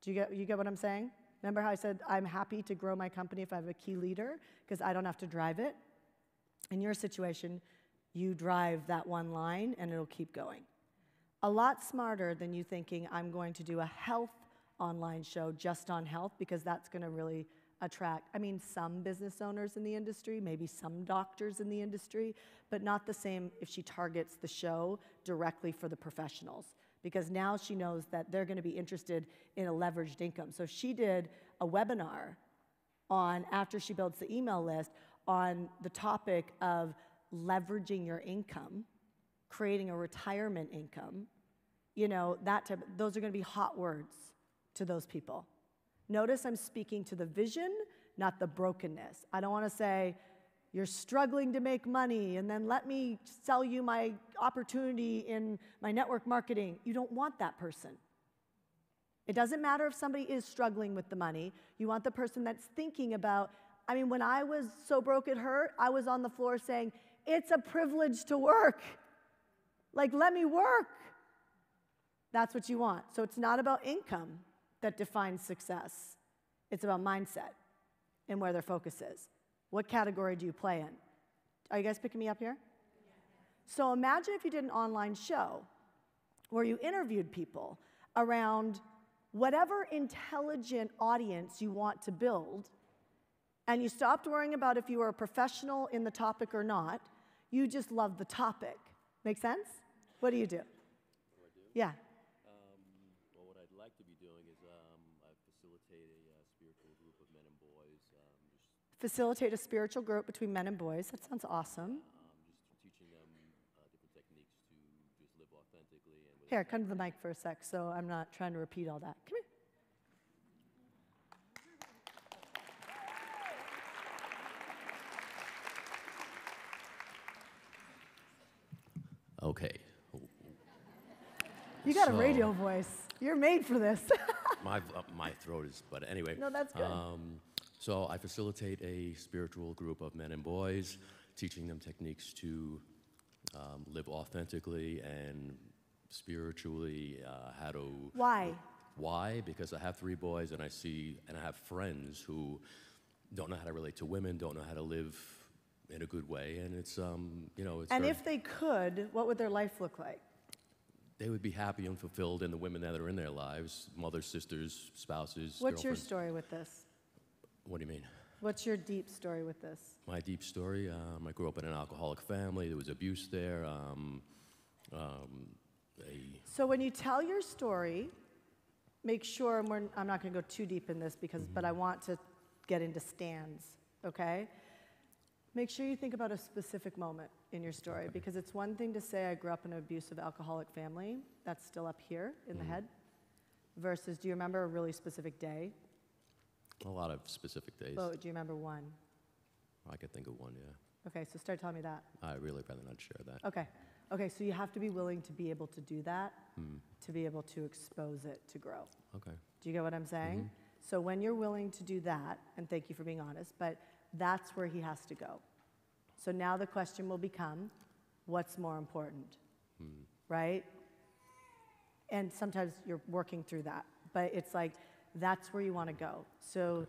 Do you get what I'm saying? Remember how I said I'm happy to grow my company if I have a key leader, because I don't have to drive it? In your situation, you drive that one line and it'll keep going. A lot smarter than you thinking I'm going to do a health online show just on health, because that's going to really attract, I mean, some business owners in the industry, maybe some doctors in the industry, but not the same if she targets the show directly for the professionals, because now she knows that they're going to be interested in a leveraged income. So she did a webinar on, after she builds the email list, on the topic of leveraging your income, creating a retirement income, you know, that type, those are going to be hot words to those people. Notice I'm speaking to the vision, not the brokenness. I don't want to say, you're struggling to make money, and then let me sell you my opportunity in my network marketing. You don't want that person. It doesn't matter if somebody is struggling with the money. You want the person that's thinking about, I mean, when I was so broke it hurt, I was on the floor saying, it's a privilege to work. Like, let me work. That's what you want. So it's not about income that defines success. It's about mindset and where their focus is. What category do you play in? Are you guys picking me up here? So imagine if you did an online show where you interviewed people around whatever intelligent audience you want to build, and you stopped worrying about if you were a professional in the topic or not. You just love the topic. Make sense? What do you do? What do I do? Yeah. Well, what I'd like to be doing is I facilitate a spiritual group of men and boys. Facilitate a spiritual group between men and boys. That sounds awesome. Just teaching them different techniques to just live authentically. And Here, come to the mic for a sec, so I'm not trying to repeat all that. Come here. Okay. You got a radio voice. You're made for this. My throat is, but anyway. No, that's good. So I facilitate a spiritual group of men and boys, teaching them techniques to live authentically and spiritually, how to... Why? Why? Because I have 3 boys, and I have friends who don't know how to relate to women, don't know how to live in a good way, and it's, you know, it's... And if they could, what would their life look like? They would be happy and fulfilled in the women that are in their lives, mothers, sisters, spouses, What's your girlfriends. story with this? What do you mean? What's your deep story with this? My deep story, I grew up in an alcoholic family. There was abuse there. So when you tell your story, make sure, and I'm not going to go too deep in this, because, but I want to get into stands, okay? Make sure you think about a specific moment in your story, because it's one thing to say I grew up in an abusive alcoholic family, that's still up here in the head, versus do you remember a really specific day? A lot of specific days. Oh, do you remember one? I could think of one, yeah. Okay, so start telling me that. I'd really rather not share that. Okay. Okay, so you have to be willing to be able to do that, to be able to expose it to grow. Okay. Do you get what I'm saying? So when you're willing to do that, and thank you for being honest, but that's where he has to go. So now the question will become, what's more important, right? And sometimes you're working through that, but it's like, that's where you want to go. So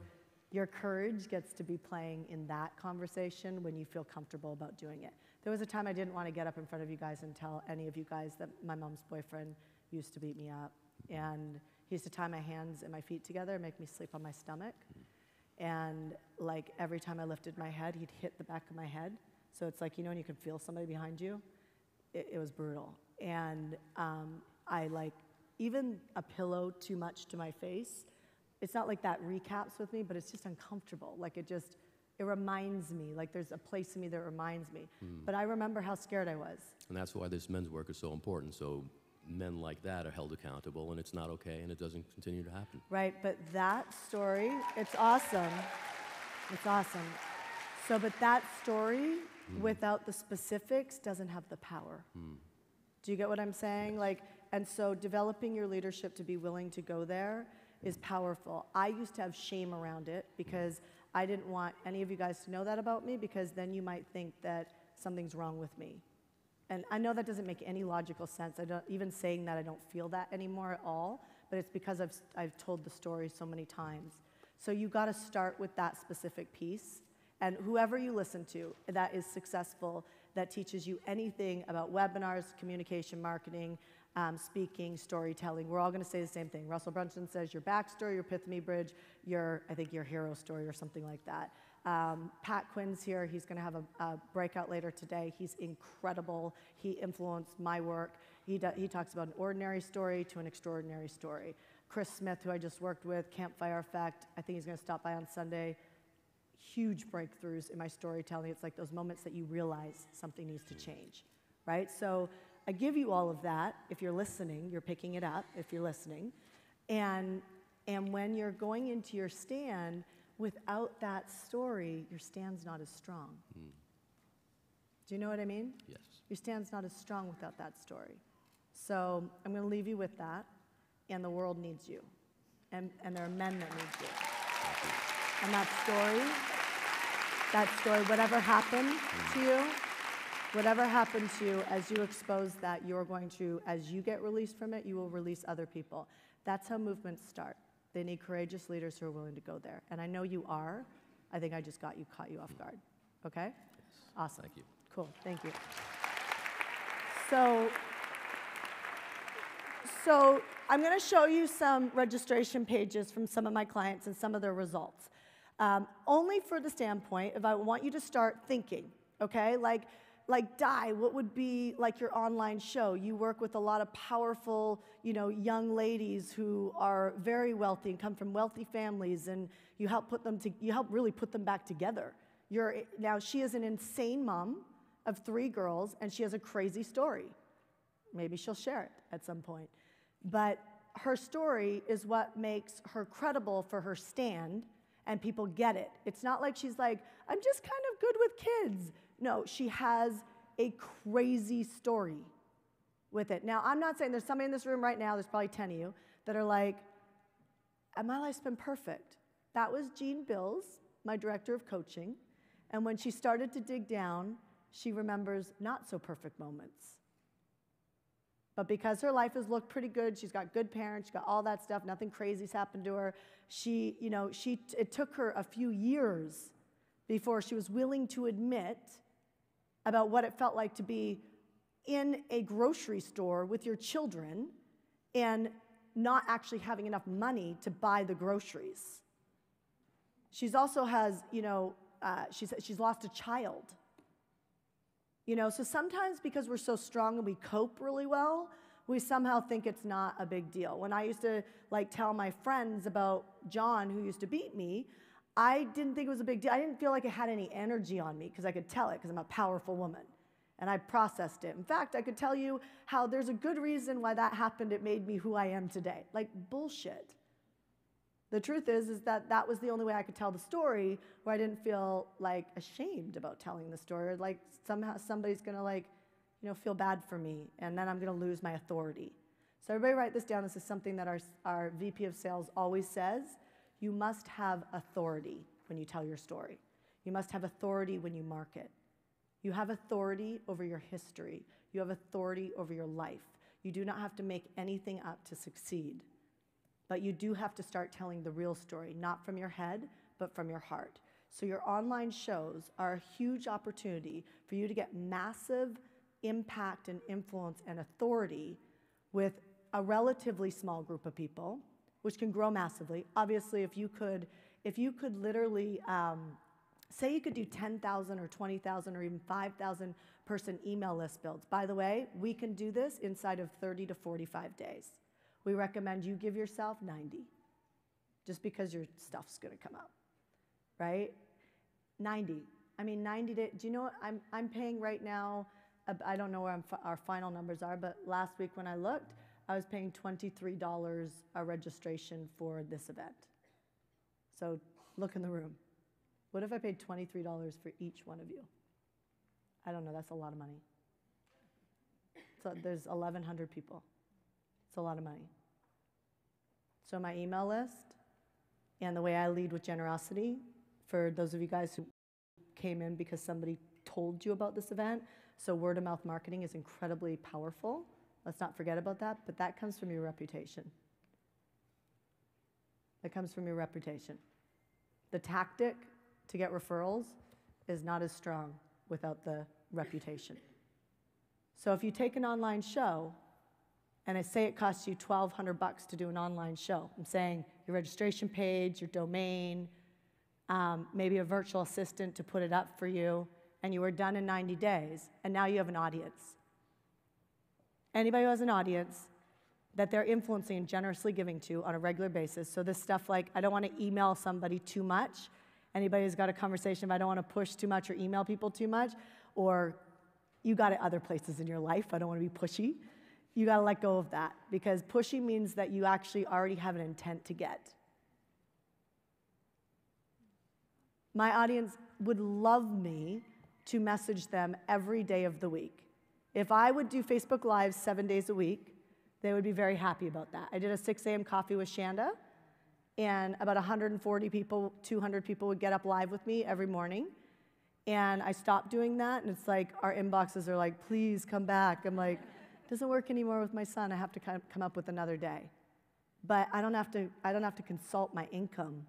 your courage gets to be playing in that conversation when you feel comfortable about doing it. There was a time I didn't want to get up in front of you guys and tell any of you guys that my mom's boyfriend used to beat me up. And he used to tie my hands and my feet together and make me sleep on my stomach. And like every time I lifted my head, he'd hit the back of my head. So it's like, you know, when you can feel somebody behind you? It was brutal. and I like, even a pillow too much to my face, it's not like that recaps with me, but it's just uncomfortable. Like it reminds me, like there's a place in me that reminds me. But I remember how scared I was. And that's why this men's work is so important. So men like that are held accountable, and it's not okay, and it doesn't continue to happen. Right, but that story, it's awesome. It's awesome. So, but that story, without the specifics, doesn't have the power. Do you get what I'm saying? Like, and so developing your leadership to be willing to go there is powerful. I used to have shame around it because I didn't want any of you guys to know that about me, because then you might think that something's wrong with me. And I know that doesn't make any logical sense. Even saying that, I don't feel that anymore at all, but it's because I've told the story so many times. So you gotta start with that specific piece, and whoever you listen to that is successful, that teaches you anything about webinars, communication marketing, speaking, storytelling, we're all gonna say the same thing. Russell Brunson says your backstory, your epiphany bridge, I think your hero story or something like that. Pat Quinn's here. He's going to have a breakout later today. He's incredible. He influenced my work. He talks about an ordinary story to an extraordinary story. Chris Smith, who I just worked with, Campfire Effect, I think he's going to stop by on Sunday. Huge breakthroughs in my storytelling. It's like those moments that you realize something needs to change, right? So I give you all of that. If you're listening, you're picking it up if you're listening. And when you're going into your stand, without that story, your stand's not as strong. Do you know what I mean? Yes. Your stand's not as strong without that story. So I'm going to leave you with that, and the world needs you, and there are men that need you. And that story, whatever happened to you, as you expose that, you're going to, as you get released from it, you will release other people. That's how movements start. They need courageous leaders who are willing to go there. And I know you are. I think I just caught you off guard. Okay? Yes. Awesome. Thank you. Cool. Thank you. So I'm going to show you some registration pages from some of my clients and some of their results. Only for the standpoint of I want you to start thinking, okay? Like Di, what would be like your online show? You work with a lot of powerful, young ladies who are very wealthy and come from wealthy families, and you help really put them back together. Now she is an insane mom of 3 girls, and she has a crazy story. Maybe she'll share it at some point. But her story is what makes her credible for her stand, and people get it. It's not like she's like, I'm just kind of good with kids. No, she has a crazy story with it. Now, I'm not saying there's somebody in this room right now, there's probably 10 of you, that are like, my life's been perfect. That was Jean Bills, my director of coaching, and when she started to dig down, she remembers not so perfect moments. But because her life has looked pretty good, she's got good parents, she's got all that stuff, nothing crazy's happened to her, it took her a few years before she was willing to admit about what it felt like to be in a grocery store with your children and not actually having enough money to buy the groceries. She's also has, she's lost a child. So sometimes because we're so strong and we cope really well, we somehow think it's not a big deal. When I used to tell my friends about John, who used to beat me, I didn't think it was a big deal. I didn't feel like it had any energy on me because I could tell it because I'm a powerful woman. And I processed it. In fact, I could tell you how there's a good reason why that happened. It made me who I am today. Like, bullshit. The truth is that that was the only way I could tell the story where I didn't feel ashamed about telling the story. Like somehow somebody's gonna feel bad for me, and then I'm gonna lose my authority. So everybody write this down. This is something that our VP of sales always says. You must have authority when you tell your story. You must have authority when you market. You have authority over your history. You have authority over your life. You do not have to make anything up to succeed. But you do have to start telling the real story, not from your head, but from your heart. So your online shows are a huge opportunity for you to get massive impact and influence and authority with a relatively small group of people, which can grow massively. Obviously, if you could literally Say you could do 10,000 or 20,000 or even 5,000 person email list builds. By the way, we can do this inside of 30 to 45 days. We recommend you give yourself 90, just because your stuff's gonna come out, right? 90. I mean, 90 days. Do you know what I'm paying right now? I don't know where our final numbers are, but last week when I looked, I was paying $23 a registration for this event. So look in the room. What if I paid $23 for each one of you? I don't know, that's a lot of money. So there's 1,100 people. It's a lot of money. So my email list and the way I lead with generosity, for those of you guys who came in because somebody told you about this event, so word of mouth marketing is incredibly powerful. Let's not forget about that, but that comes from your reputation. That comes from your reputation. The tactic to get referrals is not as strong without the reputation. So if you take an online show, and I say it costs you $1,200 to do an online show, I'm saying your registration page, your domain, maybe a virtual assistant to put it up for you, and you were done in 90 days, and now you have an audience. Anybody who has an audience that they're influencing and generously giving to on a regular basis, so this stuff like, I don't want to email somebody too much. Anybody who's got a conversation of I don't want to push too much or email people too much, or you got it other places in your life, I don't want to be pushy. You got to let go of that, because pushy means that you actually already have an intent to get. My audience would love me to message them every day of the week. If I would do Facebook Lives 7 days a week, they would be very happy about that. I did a 6 a.m. coffee with Shanda, and about 140 people, 200 people would get up live with me every morning. And I stopped doing that, and it's like our inboxes are like, please come back. I'm like, it doesn't work anymore with my son. I have to come up with another day. But I don't have to consult my income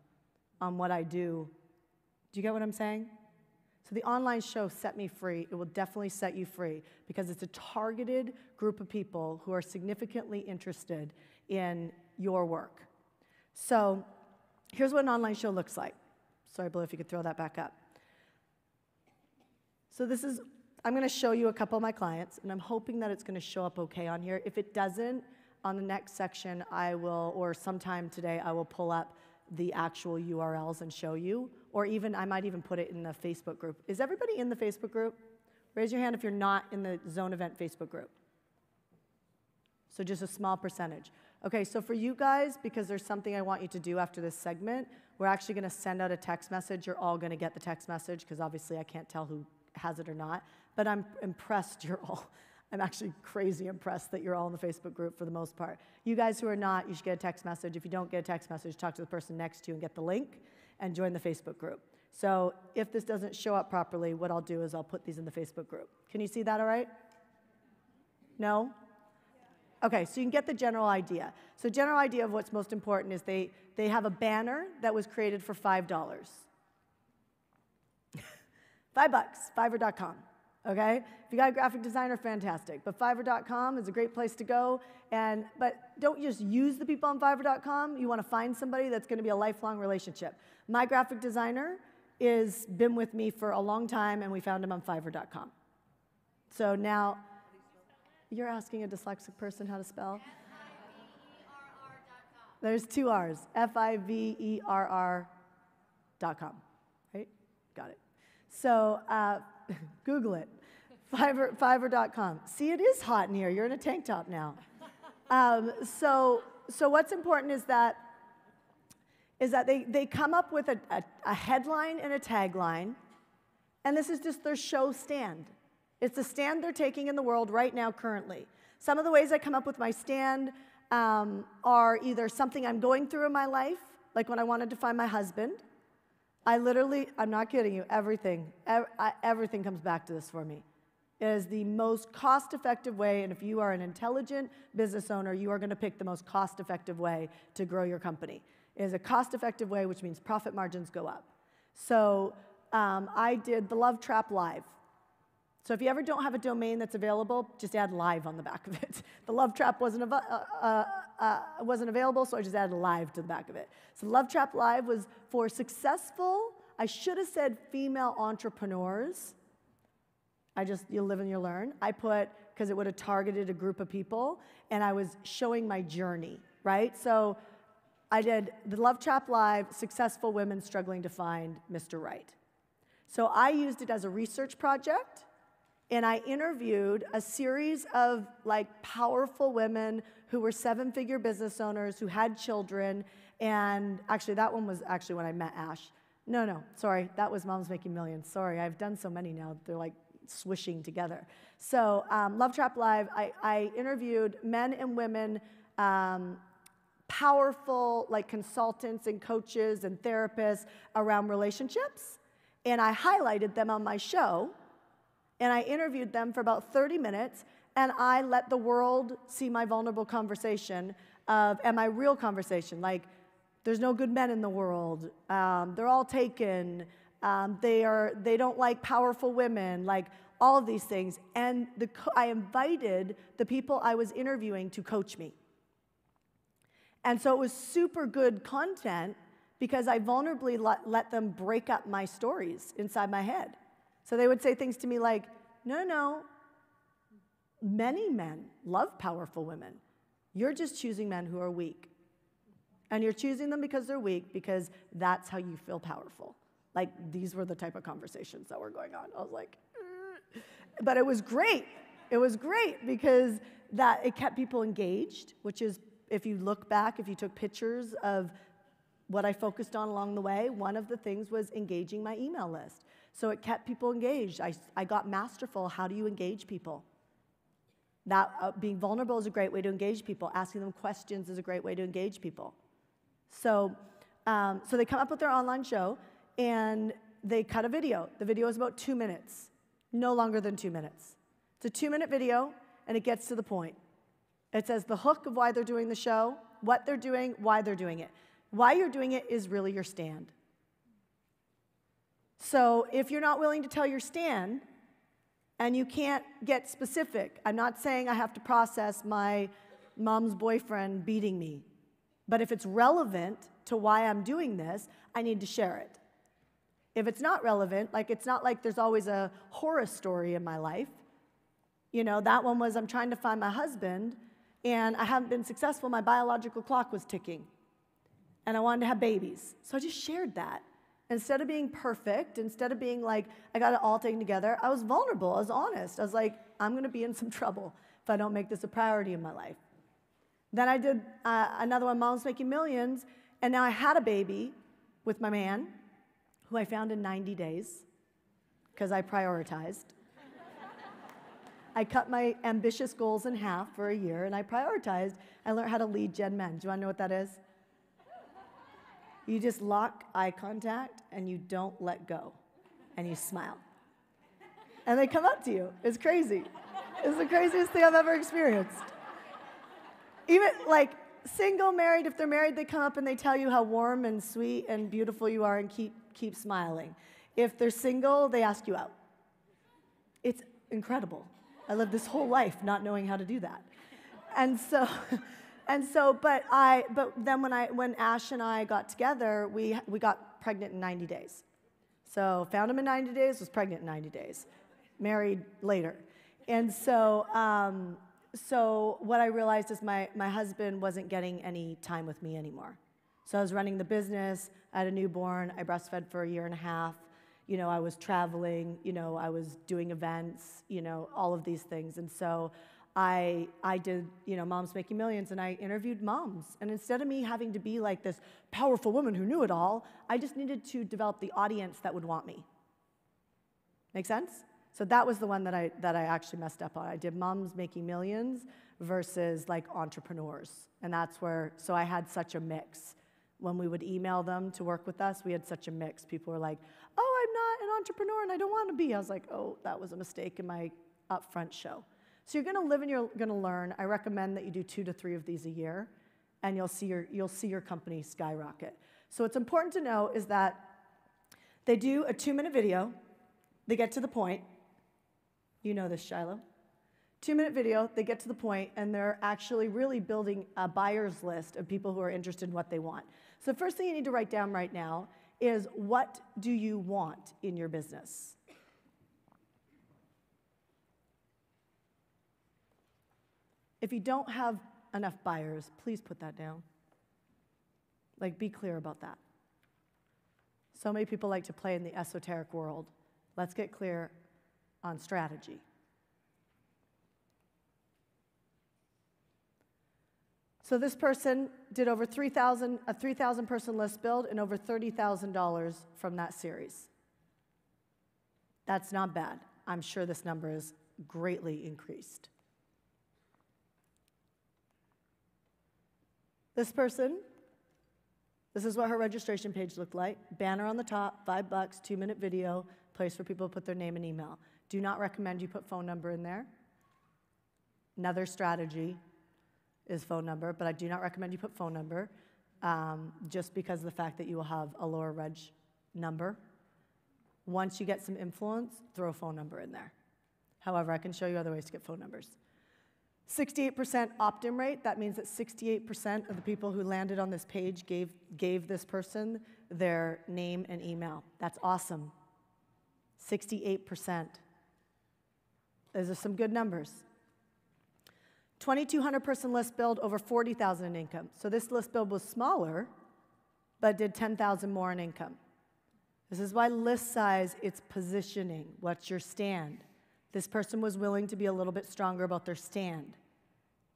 on what I do. Do you get what I'm saying? So the online show set me free. It will definitely set you free, because it's a targeted group of people who are significantly interested in your work. So here's what an online show looks like. Sorry, Blue, if you could throw that back up. So I'm going to show you a couple of my clients, and I'm hoping that it's going to show up okay on here. If it doesn't, on the next section, I will, or sometime today, I will pull up the actual URLs and show you, or even, I might even put it in the Facebook group. Is everybody in the Facebook group? Raise your hand if you're not in the Zone Event Facebook group. So just a small percentage. Okay, so for you guys, because there's something I want you to do after this segment, we're actually going to send out a text message. You're all going to get the text message, because obviously I can't tell who has it or not. But I'm impressed I'm actually crazy impressed that you're all in the Facebook group for the most part. You guys who are not, you should get a text message. If you don't get a text message, talk to the person next to you and get the link and join the Facebook group. So if this doesn't show up properly, what I'll do is I'll put these in the Facebook group. Can you see that all right? No? Okay, so you can get the general idea. So general idea of what's most important is they have a banner that was created for $5. $5, Fiverr.com. Okay? If you got a graphic designer, fantastic. But Fiverr.com is a great place to go. But don't just use the people on Fiverr.com. You want to find somebody that's going to be a lifelong relationship. My graphic designer has been with me for a long time, and we found him on Fiverr.com. So now, you're asking a dyslexic person how to spell? Fiverr.com. There's 2 R's. Fiverr.com. Right? Got it. So Google it. Fiverr.com. See, it is hot in here. You're in a tank top now. So what's important is that they come up with a headline and a tagline, and this is just their show stand. It's the stand they're taking in the world right now, currently. Some of the ways I come up with my stand are either something I'm going through in my life, like when I wanted to find my husband. I'm not kidding you, everything comes back to this for me. It is the most cost-effective way, and if you are an intelligent business owner, you are going to pick the most cost-effective way to grow your company. It is a cost-effective way, which means profit margins go up. So I did the Love Trap Live. So if you ever don't have a domain that's available, just add live on the back of it. The Love Trap wasn't available, so I just added live to the back of it. So Love Trap Live was for successful I should have said female entrepreneurs. You live and you learn. I put, because it would have targeted a group of people, and I was showing my journey, right? So I did the Love Trap Live, Successful Women Struggling to Find Mr. Right. So I used it as a research project, and I interviewed a series of like powerful women who were 7-figure business owners, who had children, and actually that one was actually when I met Ash. No, sorry, that was Moms Making Millions. Sorry, I've done so many now, they're like swishing together. So Love Trap Live, I interviewed men and women, powerful like consultants and coaches and therapists around relationships, and I highlighted them on my show, and I interviewed them for about 30 minutes, and I let the world see my vulnerable conversation and my real conversation, like there's no good men in the world, they're all taken, they don't like powerful women, like all of these things, and I invited the people I was interviewing to coach me. And so it was super good content because I vulnerably let them break up my stories inside my head. So they would say things to me like, no, many men love powerful women. You're just choosing men who are weak. And you're choosing them because they're weak because that's how you feel powerful. Like, these were the type of conversations that were going on. I was like, but it was great. It was great because it kept people engaged, which is, if you look back, if you took pictures of what I focused on along the way, one of the things was engaging my email list. So it kept people engaged. I got masterful. How do you engage people? That being vulnerable is a great way to engage people. Asking them questions is a great way to engage people. So they come up with their online show, and they cut a video. The video is about 2 minutes, no longer than 2 minutes. It's a 2-minute video, and it gets to the point. It says the hook of why they're doing the show, what they're doing, why they're doing it. Why you're doing it is really your stand. So if you're not willing to tell your stand, and you can't get specific, I'm not saying I have to process my mom's boyfriend beating me, but if it's relevant to why I'm doing this, I need to share it. If it's not relevant, like it's not like there's always a horror story in my life. You know, that one was I'm trying to find my husband, and I haven't been successful. My biological clock was ticking, and I wanted to have babies. So I just shared that. Instead of being perfect, instead of being like, I got it all taken together, I was vulnerable, I was honest. I was like, I'm gonna be in some trouble if I don't make this a priority in my life. Then I did another one, Moms Making Millions, and now I had a baby with my man, who I found in 90 days, because I prioritized. I cut my ambitious goals in half for a year, and I prioritized. I learned how to lead gen men. Do you want to know what that is? You just lock eye contact, and you don't let go, and you smile. And they come up to you. It's crazy. It's the craziest thing I've ever experienced. Even like single, married, if they're married, they come up and they tell you how warm and sweet and beautiful you are and keep smiling. If they're single, they ask you out. It's incredible. I lived this whole life not knowing how to do that. But then when Ash and I got together, we got pregnant in 90 days. So found him in 90 days, was pregnant in 90 days, married later. And so what I realized is my husband wasn't getting any time with me anymore. So I was running the business, I had a newborn, I breastfed for a year and a half. You know, I was traveling, you know, I was doing events, you know, all of these things. And so I did, you know, Moms Making Millions, and I interviewed moms. And instead of me having to be like this powerful woman who knew it all, I just needed to develop the audience that would want me. Make sense? So that was the one that I actually messed up on. I did Moms Making Millions versus like entrepreneurs. And that's where, so I had such a mix. When we would email them to work with us, we had such a mix. People were like, oh, I'm not an entrepreneur and I don't want to be. I was like, oh, that was a mistake in my upfront show. So you're gonna live and you're gonna learn. I recommend that you do 2 to 3 of these a year, and you'll see your company skyrocket. So what's important to know is that they do a 2-minute video, they get to the point. You know this, Shiloh. 2-minute video, they get to the point, and they're actually really building a buyer's list of people who are interested in what they want. So the first thing you need to write down right now is what do you want in your business? If you don't have enough buyers, please put that down. Like, be clear about that. So many people like to play in the esoteric world. Let's get clear on strategy. So this person did over a 3,000 person list build and over $30,000 from that series. That's not bad. I'm sure this number is greatly increased. This person, this is what her registration page looked like. Banner on the top, $5, 2-minute video, place for people to put their name and email. Do not recommend you put phone number in there. Another strategy is phone number, but I do not recommend you put phone number just because of the fact that you will have a lower reg number. Once you get some influence, throw a phone number in there. However, I can show you other ways to get phone numbers. 68% opt-in rate. That means that 68% of the people who landed on this page gave this person their name and email. That's awesome. 68%. Those are some good numbers. 2,200 person list build, over 40,000 in income. So this list build was smaller, but did 10,000 more in income. This is why list size, it's positioning. What's your stand? This person was willing to be a little bit stronger about their stand.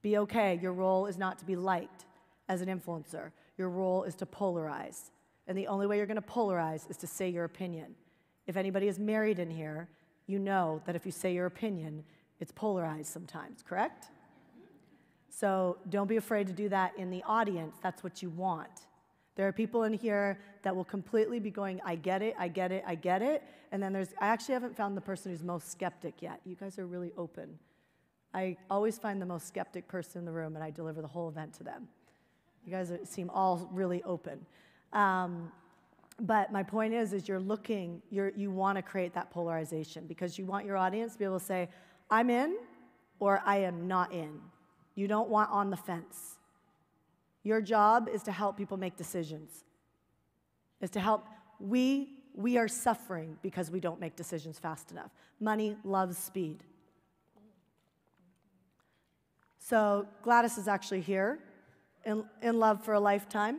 Be okay. Your role is not to be liked as an influencer. Your role is to polarize. And the only way you're going to polarize is to say your opinion. If anybody is married in here, you know that if you say your opinion, it's polarized sometimes, correct? So don't be afraid to do that in the audience. That's what you want. There are people in here that will completely be going, I get it, I get it, I get it. And then I actually haven't found the person who's most skeptic yet. You guys are really open. I always find the most skeptic person in the room, and I deliver the whole event to them. You guys seem all really open. But my point is you're looking, you want to create that polarization because you want your audience to be able to say, I'm in or I am not in. You don't want on the fence. Your job is to help people make decisions. Is to help, we are suffering because we don't make decisions fast enough. Money loves speed. So Gladys is actually here in Love for a Lifetime.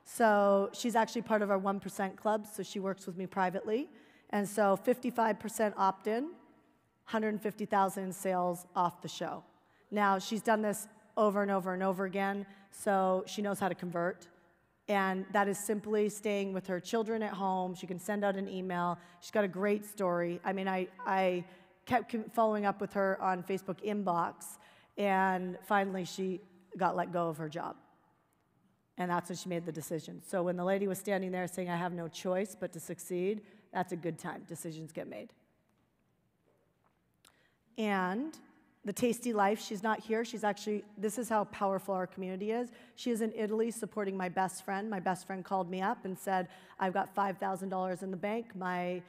So she's actually part of our 1% club, so she works with me privately. And so 55% opt-in, 150,000 in sales off the show. Now, she's done this over and over and over again, so she knows how to convert. And that is simply staying with her children at home. She can send out an email. She's got a great story. I mean, I kept following up with her on Facebook inbox, and finally she got let go of her job. And that's when she made the decision. So when the lady was standing there saying, I have no choice but to succeed, that's a good time. Decisions get made. And the Tasty Life, she's not here. She's actually, this is how powerful our community is. She is in Italy supporting my best friend. My best friend called me up and said, I've got $5,000 in the bank. My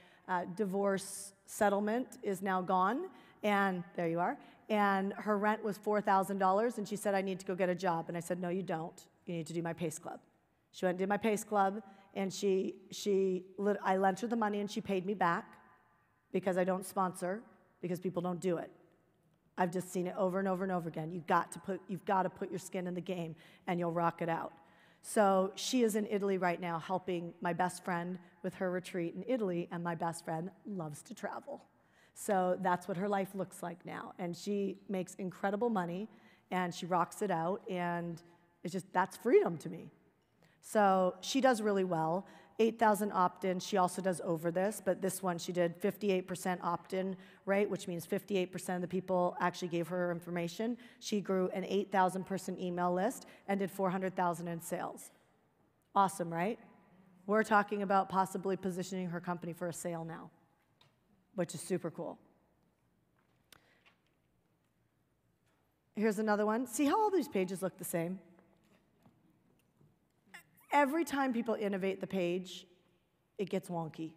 divorce settlement is now gone. And there you are. And her rent was $4,000. And she said, I need to go get a job. And I said, no, you don't. You need to do my PACE Club. She went and did my PACE Club. And I lent her the money and she paid me back because I don't sponsor, because people don't do it. I've just seen it over and over and over again. You've got to put your skin in the game, and you'll rock it out. So she is in Italy right now helping my best friend with her retreat in Italy, and my best friend loves to travel. So that's what her life looks like now. And she makes incredible money, and she rocks it out, and it's just, that's freedom to me. So she does really well. 8,000 opt-in. She also does over this, but this one she did 58% opt-in rate, which means 58% of the people actually gave her information. She grew an 8,000 person email list and did 400,000 in sales. Awesome, right? We're talking about possibly positioning her company for a sale now, which is super cool. Here's another one. See how all these pages look the same? Every time people innovate the page, it gets wonky.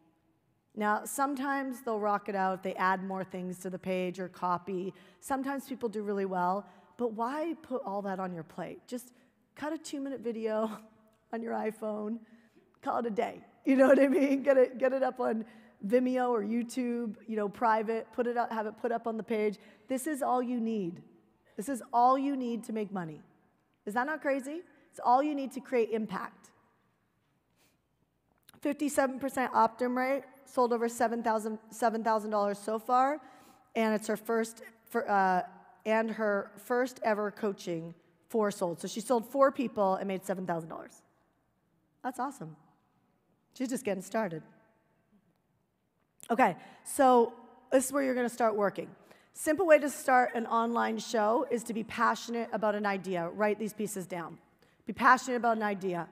Now, sometimes they'll rock it out. They add more things to the page or copy. Sometimes people do really well. But why put all that on your plate? Just cut a 2-minute video on your iPhone, Call it a day. You know what I mean? Get it up on Vimeo or YouTube, private, put it up, have it put up on the page. This is all you need. This is all you need to make money. Is that not crazy? It's all you need to create impact. 57% opt-in rate, sold over $7,000 so far, and it's her first ever coaching, 4 sold. So she sold 4 people and made $7,000. That's awesome. She's just getting started. Okay, so this is where you're going to start working. Simple way to start an online show is to be passionate about an idea. Write these pieces down. Be passionate about an idea.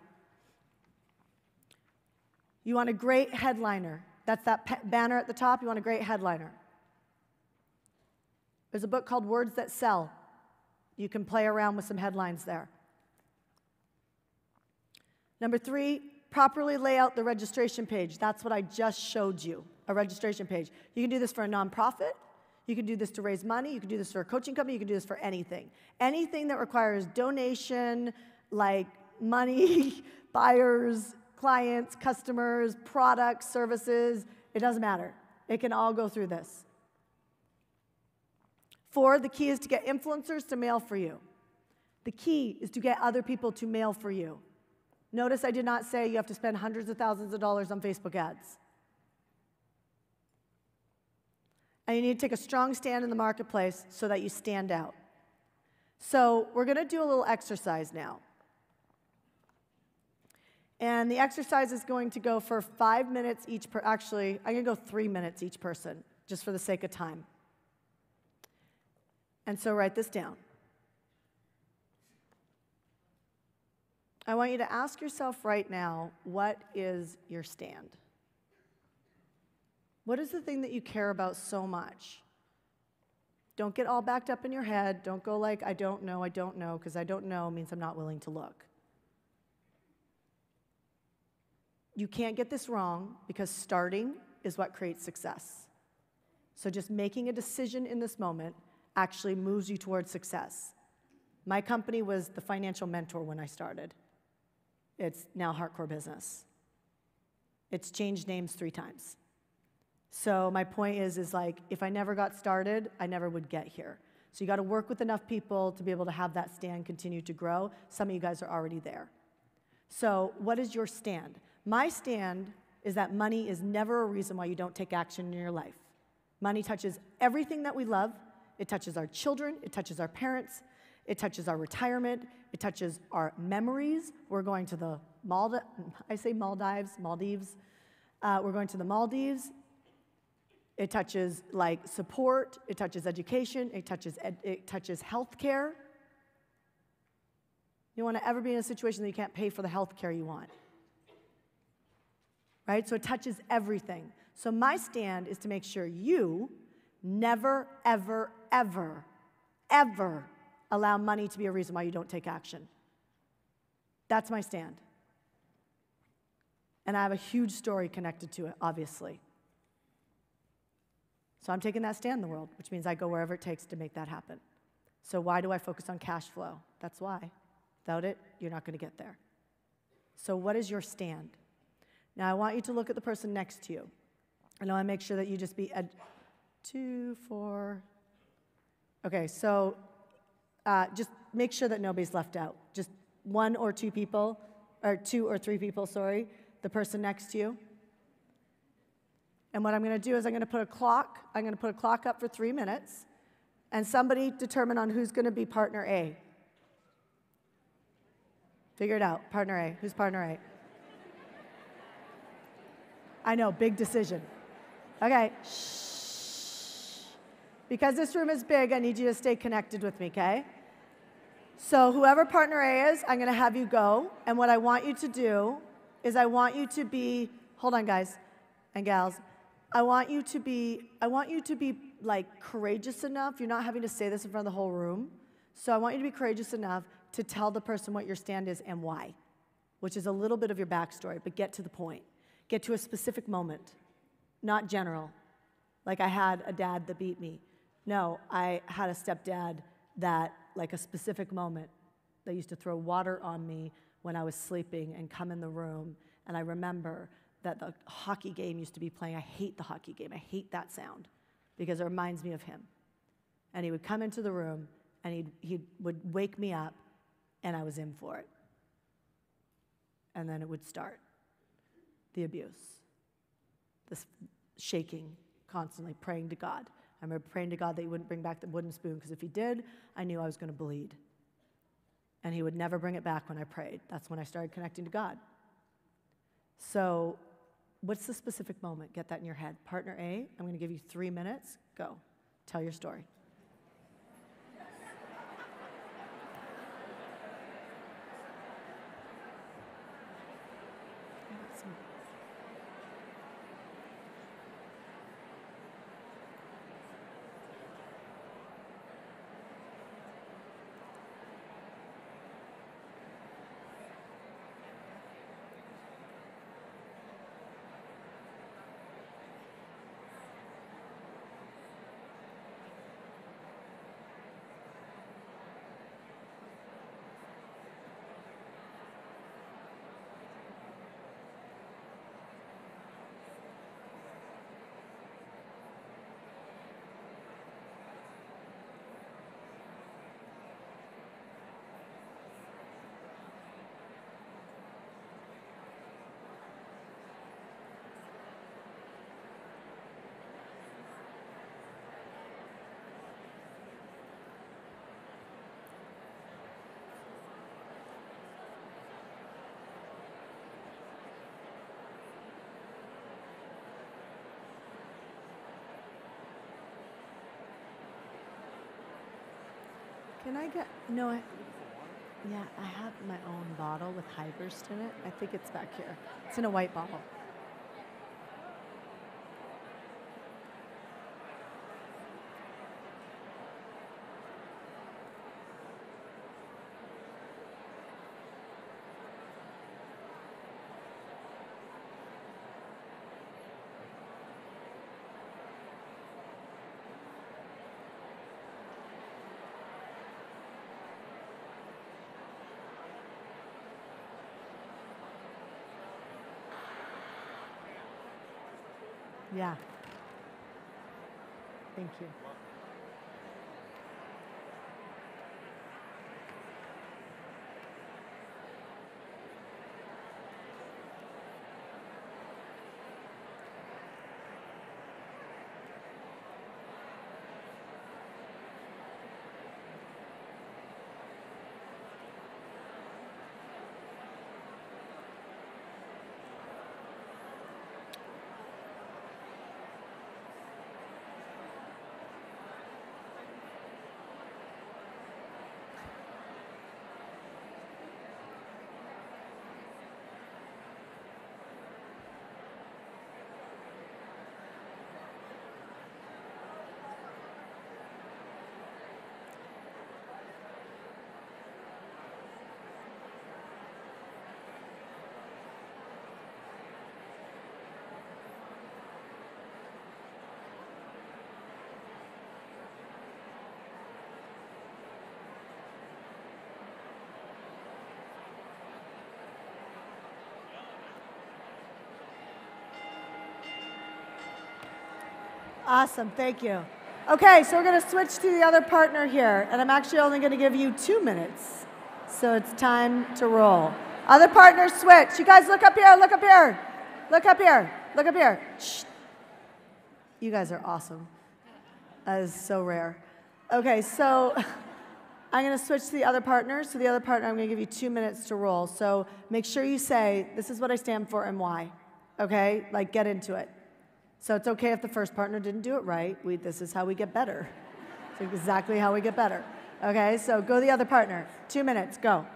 You want a great headliner. That's that banner at the top. You want a great headliner. There's a book called Words That Sell. You can play around with some headlines there. Number 3, properly lay out the registration page. That's what I just showed you, a registration page. You can do this for a nonprofit. You can do this to raise money. You can do this for a coaching company. You can do this for anything. Anything that requires donation, like money, buyers, clients, customers, products, services, it doesn't matter. It can all go through this. 4, the key is to get influencers to mail for you. The key is to get other people to mail for you. Notice I did not say you have to spend hundreds of thousands of dollars on Facebook ads. And you need to take a strong stand in the marketplace so that you stand out. So we're going to do a little exercise now. And the exercise is going to go for 5 minutes each actually, I'm going to go 3 minutes each person, just for the sake of time. And so write this down. I want you to ask yourself right now, what is your stand? What is the thing that you care about so much? Don't get all backed up in your head. Don't go like, I don't know, because I don't know means I'm not willing to look. You can't get this wrong because starting is what creates success. So just making a decision in this moment actually moves you towards success. My company was the financial mentor when I started. It's now HeartCore Business. It's changed names 3 times. So my point is like, if I never got started, I never would get here. So you got to work with enough people to be able to have that stand continue to grow. Some of you guys are already there. So what is your stand? My stand is that money is never a reason why you don't take action in your life. Money touches everything that we love. It touches our children. It touches our parents. It touches our retirement. It touches our memories. We're going to the Maldives. We're going to the Maldives. It touches like support. It touches education. It touches healthcare. You don't want to ever be in a situation that you can't pay for the healthcare you want. Right? So it touches everything. So my stand is to make sure you never, ever, ever, ever allow money to be a reason why you don't take action. That's my stand. And I have a huge story connected to it, obviously. So I'm taking that stand in the world, which means I go wherever it takes to make that happen. So why do I focus on cash flow? That's why. Without it, you're not going to get there. So what is your stand? Now I want you to look at the person next to you. And I want to make sure that you just be 2, 4. Okay, so just make sure that nobody's left out. Just 1 or 2 people, or 2 or 3 people, sorry, the person next to you. And what I'm going to do is I'm going to put a clock. I'm going to put a clock up for 3 minutes, and somebody determine on who's going to be partner A. Figure it out. Partner A. Who's partner A? I know, big decision. Okay. Shh. Because this room is big, I need you to stay connected with me, okay? So whoever partner A is, I'm going to have you go. And what I want you to do is I want you to be, hold on, guys and gals. I want you to be like courageous enough. You're not having to say this in front of the whole room. So I want you to be courageous enough to tell the person what your stand is and why, which is a little bit of your backstory, but get to the point. Get to a specific moment, not general. Like I had a dad that beat me. No, I had a stepdad that, like a specific moment, that used to throw water on me when I was sleeping and come in the room And I remember that the hockey game used to be playing. I hate the hockey game. I hate that sound because it reminds me of him. And he would come into the room, and he would wake me up, and I was in for it. And then it would start, the abuse, this shaking, constantly praying to God. I remember praying to God that he wouldn't bring back the wooden spoon, because if he did, I knew I was going to bleed. And he would never bring it back when I prayed. That's when I started connecting to God. So what's the specific moment? Get that in your head. Partner A, I'm going to give you 3 minutes. Go. Tell your story. Can I get, no, yeah, I have my own bottle with Hyberst in it. I think it's back here. It's in a white bottle. Yeah. Thank you. Awesome, thank you. Okay, so we're going to switch to the other partner here, and I'm actually only going to give you 2 minutes. So it's time to roll. Other partners switch. You guys look up here, look up here. Look up here, look up here. Shh. You guys are awesome. That is so rare. Okay, so I'm going to switch to the other partner. So the other partner, I'm going to give you 2 minutes to roll. So make sure you say, this is what I stand for and why. Okay, like get into it. So it's okay if the first partner didn't do it right. This is how we get better. It's exactly how we get better. Okay, so go the other partner. 2 minutes, go.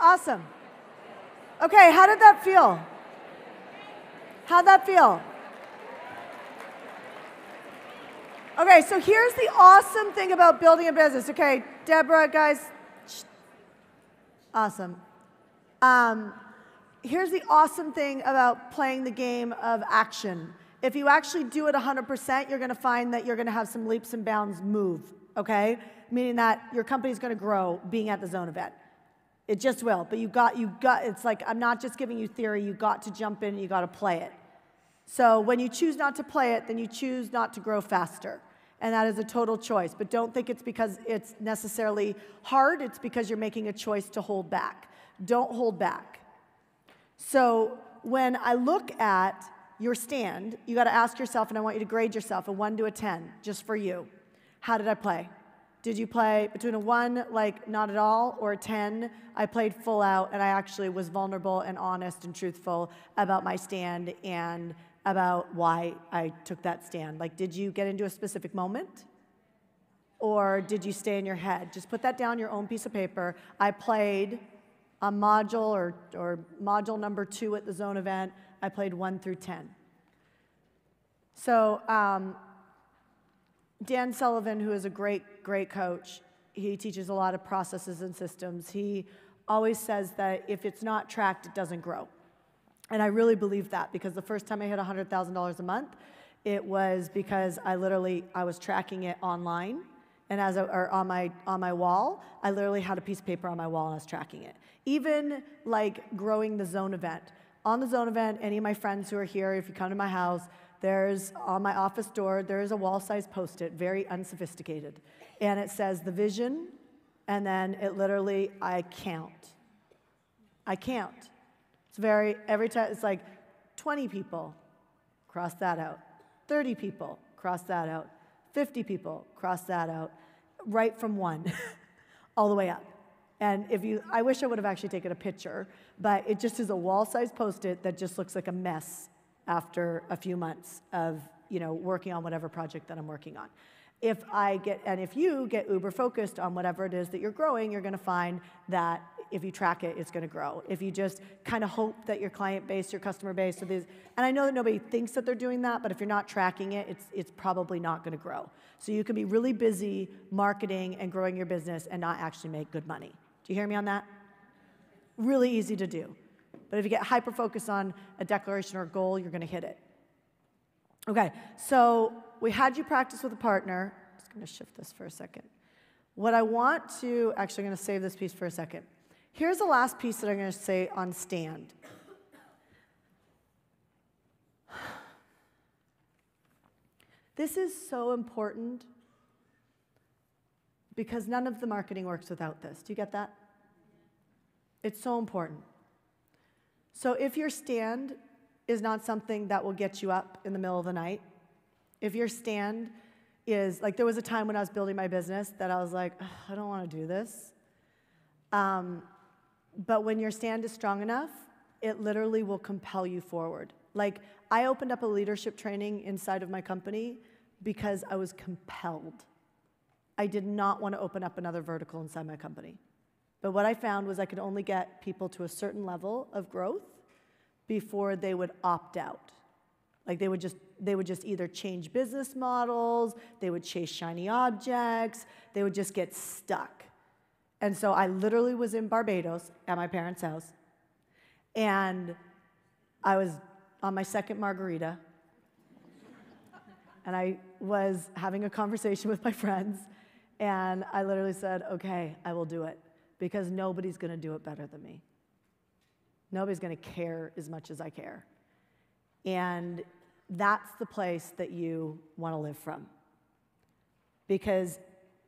Awesome. Okay, how did that feel? How'd that feel? Okay, so here's the awesome thing about building a business. Okay, Deborah, guys. Awesome. Here's the awesome thing about playing the game of action. If you actually do it 100%, you're going to find that you're going to have some leaps and bounds move, okay? Meaning that your company's going to grow being at the zone event. It just will, but you got, it's like, I'm not just giving you theory, you got to jump in, you got to play it. So when you choose not to play it, then you choose not to grow faster. And that is a total choice. But don't think it's because it's necessarily hard, it's because you're making a choice to hold back. Don't hold back. So when I look at your stand, you got to ask yourself, and I want you to grade yourself, a 1 to a 10, just for you. How did I play? Did you play between a 1, like not at all, or a 10? I played full out, and I actually was vulnerable and honest and truthful about my stand and about why I took that stand. Like, did you get into a specific moment? Or did you stay in your head? Just put that down your own piece of paper. I played a module or module number 2 at the zone event. I played 1 through 10. So Dan Sullivan, who is a great, great coach, he teaches a lot of processes and systems. He always says that if it's not tracked, it doesn't grow. And I really believe that, because the first time I hit $100,000 a month, it was because I was tracking it online, and or on my wall. I literally had a piece of paper on my wall and I was tracking it. Even like growing the zone event. On the zone event, any of my friends who are here, if you come to my house, there's on my office door, there's a wall-sized Post-it, very unsophisticated. And it says the vision, and then it literally, I count. I count. It's every time, it's like 20 people, cross that out. 30 people, cross that out. 50 people, cross that out. Right from 1, all the way up. And I wish I would have actually taken a picture, but it just is a wall-sized Post-it that just looks like a mess after a few months of, working on whatever project that I'm working on. If you get uber focused on whatever it is that you're growing, you're going to find that if you track it, it's going to grow. If you just kind of hope that your client base, your customer base, and I know that nobody thinks that they're doing that, but if you're not tracking it, it's probably not going to grow. So you can be really busy marketing and growing your business and not actually make good money. Do you hear me on that? Really easy to do. But if you get hyper-focused on a declaration or a goal, you're going to hit it. Okay, so we had you practice with a partner. I'm just going to shift this for a second. What I want to, actually I'm going to save this piece for a second. Here's the last piece that I'm going to say on stand. This is so important because none of the marketing works without this. Do you get that? It's so important. So if your stand is not something that will get you up in the middle of the night, if your stand is, like there was a time when I was building my business that I was like, I don't want to do this. But when your stand is strong enough, it literally will compel you forward. Like, I opened up a leadership training inside of my company because I was compelled. I did not want to open up another vertical inside my company. But what I found was I could only get people to a certain level of growth before they would opt out. Like they would just either change business models, they would chase shiny objects, they would just get stuck. And so I literally was in Barbados at my parents' house, and I was on my second margarita, and I was having a conversation with my friends, and I literally said, okay, I will do it, because nobody's going to do it better than me. Nobody's going to care as much as I care. And that's the place that you want to live from. Because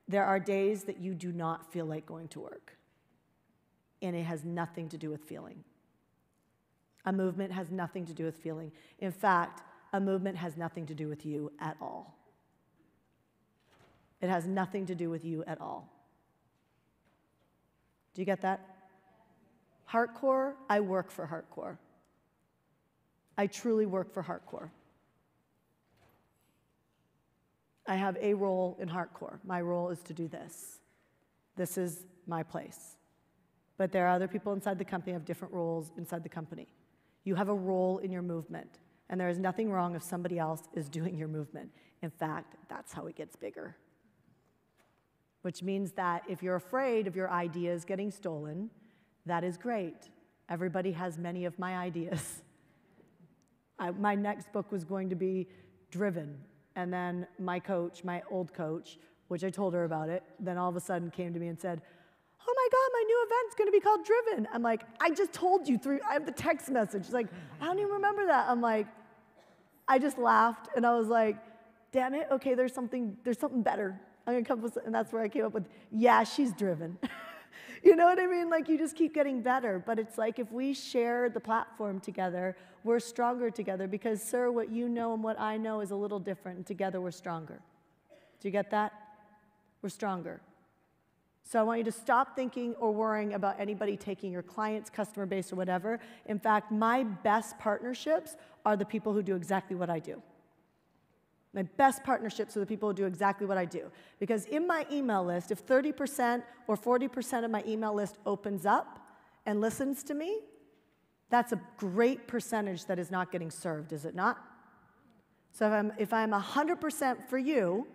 there are days that you do not feel like going to work. And it has nothing to do with feeling. A movement has nothing to do with feeling. In fact, a movement has nothing to do with you at all. It has nothing to do with you at all. Do you get that? HeartCore, I work for HeartCore. I truly work for HeartCore. I have a role in HeartCore. My role is to do this. This is my place. But there are other people inside the company who have different roles inside the company. You have a role in your movement, and there is nothing wrong if somebody else is doing your movement. In fact, that's how it gets bigger. Which means that if you're afraid of your ideas getting stolen, that is great. Everybody has many of my ideas. My next book was going to be Driven, and then my coach, my old coach, which I told her about it, then all of a sudden came to me and said, oh my God, my new event's gonna be called Driven. I'm like, I just told you I have the text message. She's like, I don't even remember that. I'm like, I just laughed and I was like, damn it, okay, there's something better. I'm gonna come up with, and that's where I came up with, yeah, she's driven. You know what I mean? Like, you just keep getting better. But it's like, if we share the platform together, we're stronger together because, sir, what you know and what I know is a little different, and together we're stronger. Do you get that? We're stronger. So I want you to stop thinking or worrying about anybody taking your clients, customer base, or whatever. In fact, my best partnerships are the people who do exactly what I do. My best partnerships are the people who do exactly what I do. Because in my email list, if 30% or 40% of my email list opens up and listens to me, that's a great percentage that is not getting served, is it not? So if I'm 100% for you,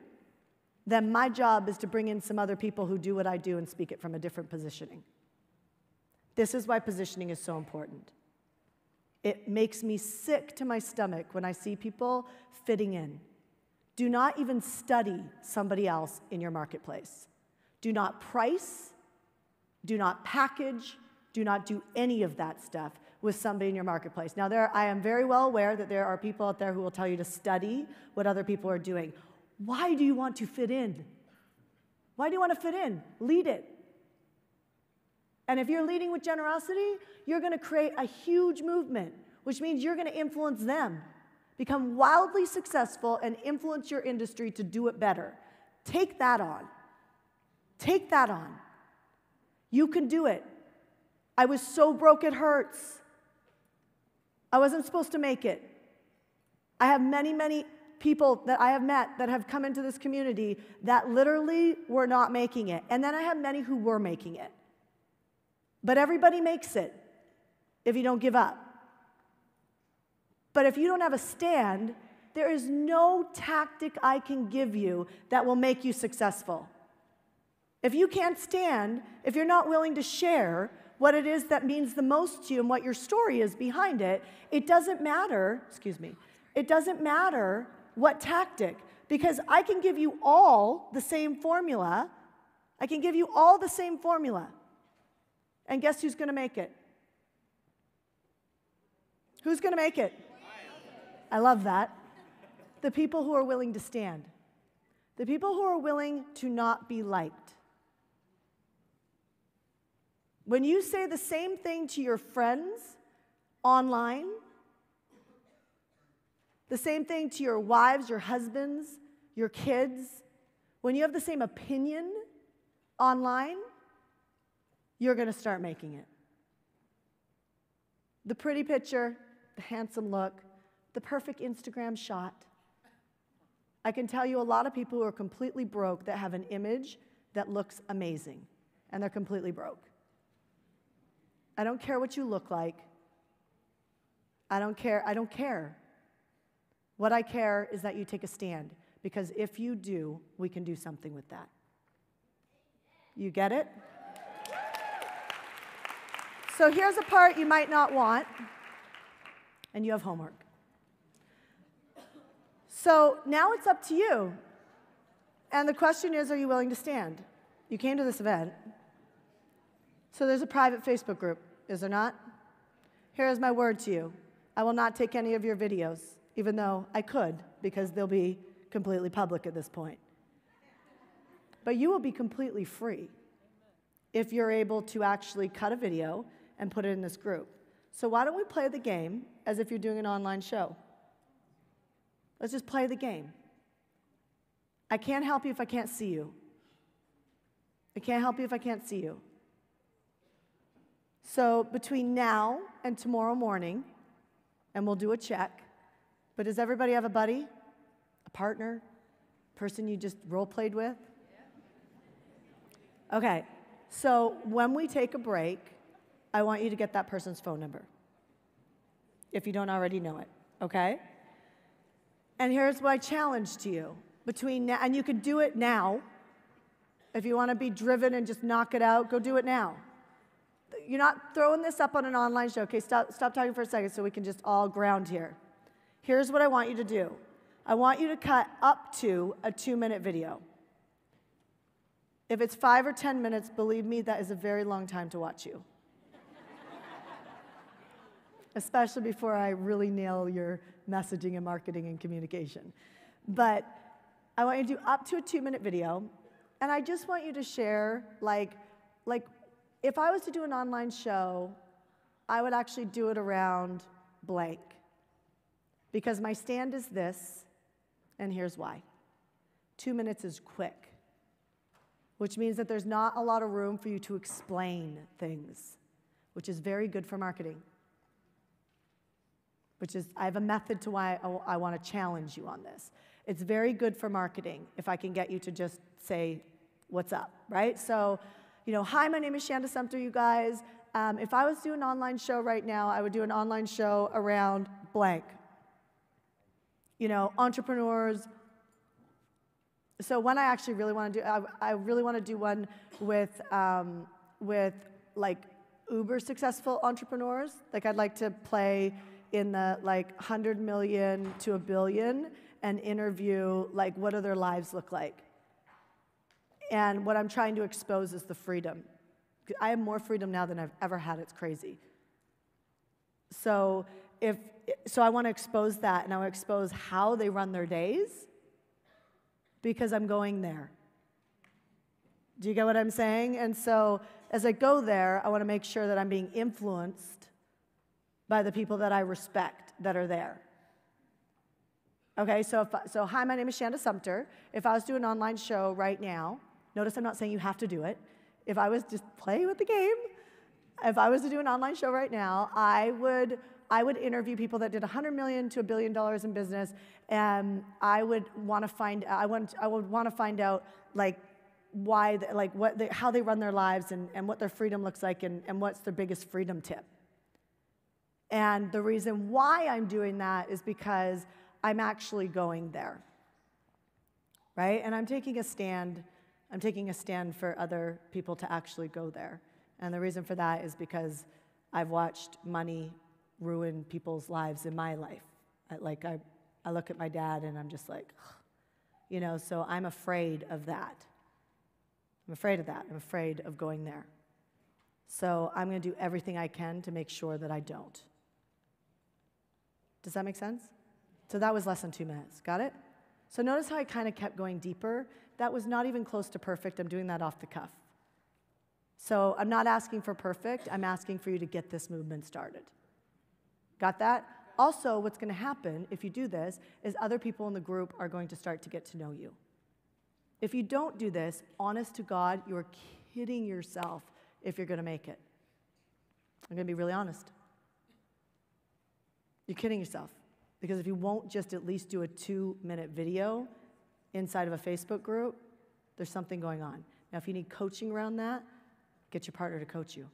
then my job is to bring in some other people who do what I do and speak it from a different positioning. This is why positioning is so important. It makes me sick to my stomach when I see people fitting in. Do not even study somebody else in your marketplace. Do not price, do not package, do not do any of that stuff with somebody in your marketplace. Now, I am very well aware that there are people out there who will tell you to study what other people are doing. Why do you want to fit in? Why do you want to fit in? Lead it. And if you're leading with generosity, you're going to create a huge movement, which means you're going to influence them. Become wildly successful and influence your industry to do it better. Take that on. Take that on. You can do it. I was so broke it hurts. I wasn't supposed to make it. I have many, many people that I have met that have come into this community that literally were not making it. And then I have many who were making it. But everybody makes it if you don't give up. But if you don't have a stand, there is no tactic I can give you that will make you successful. If you can't stand, if you're not willing to share what it is that means the most to you and what your story is behind it, it doesn't matter, it doesn't matter what tactic, because I can give you all the same formula. I can give you all the same formula. And guess who's going to make it? Who's going to make it? I love that. The people who are willing to stand. The people who are willing to not be liked. When you say the same thing to your friends online, the same thing to your wives, your husbands, your kids, when you have the same opinion online, you're going to start making it. The pretty picture, the handsome look, the perfect Instagram shot. I can tell you a lot of people who are completely broke that have an image that looks amazing, and they're completely broke. I don't care what you look like. I don't care. What I care is that you take a stand, because if you do, we can do something with that. You get it? So here's a part you might not want, and you have homework. So now it's up to you. And the question is, are you willing to stand? You came to this event. So there's a private Facebook group, is there not? Here is my word to you. I will not take any of your videos, even though I could, because they'll be completely public at this point. But you will be completely free if you're able to actually cut a video and put it in this group. So why don't we play the game as if you're doing an online show? Let's just play the game. I can't help you if I can't see you. I can't help you if I can't see you. So between now and tomorrow morning, and we'll do a check, but does everybody have a buddy, a partner, person you just role-played with? Okay, So when we take a break, I want you to get that person's phone number, if you don't already know it, okay? And here's my challenge to you. Between now, and you can do it now. If you want to be driven and just knock it out, go do it now. You're not throwing this up on an online show. Okay, stop talking for a second so we can just all ground here. Here's what I want you to do. I want you to cut up to a 2-minute video. If it's 5 or 10 minutes, believe me, that is a very long time to watch you. Especially before I really nail your messaging and marketing and communication. But I want you to do up to a 2-minute video, and I just want you to share, like, if I was to do an online show, I would actually do it around blank. Because my stand is this, and here's why. 2 minutes is quick, which means that there's not a lot of room for you to explain things, which is very good for marketing. I have a method to why I want to challenge you on this. It's very good for marketing if I can get you to just say, what's up, right? So, hi, my name is Shanda Sumter, you guys. If I was to do an online show right now, I would do an online show around blank. Entrepreneurs. So one I actually really want to do, I really want to do one with like uber successful entrepreneurs. Like I'd like to play in the 100 million to a billion and interview what do their lives look like. And what I'm trying to expose is the freedom. I have more freedom now than I've ever had. It's crazy. So I want to expose that, and I want to expose how they run their days because I'm going there. Do you get what I'm saying? And so as I go there, I want to make sure that I'm being influenced by the people that I respect that are there. Okay, so hi, my name is Shanda Sumter. If I was to do an online show right now, notice I'm not saying you have to do it. If I was just play with the game, if I was to do an online show right now, I would interview people that did 100 million to $1 billion in business, and I would want to find out why, how they run their lives and what their freedom looks like and what's their biggest freedom tip. And the reason why I'm doing that is because I'm actually going there, right? And I'm taking a stand for other people to actually go there. And the reason for that is because I've watched money ruin people's lives in my life. I look at my dad and I'm just like, so I'm afraid of that. I'm afraid of that. I'm afraid of going there. So I'm going to do everything I can to make sure that I don't. Does that make sense? So that was less than 2 minutes. Got it? So notice how I kind of kept going deeper. That was not even close to perfect. I'm doing that off the cuff. So I'm not asking for perfect. I'm asking for you to get this movement started. Got that? Also, what's going to happen if you do this is other people in the group are going to start to get to know you. If you don't do this, honest to God, you're kidding yourself if you're going to make it. I'm going to be really honest. You're kidding yourself. Because if you won't just at least do a 2-minute video inside of a Facebook group, there's something going on. Now, if you need coaching around that, get your partner to coach you.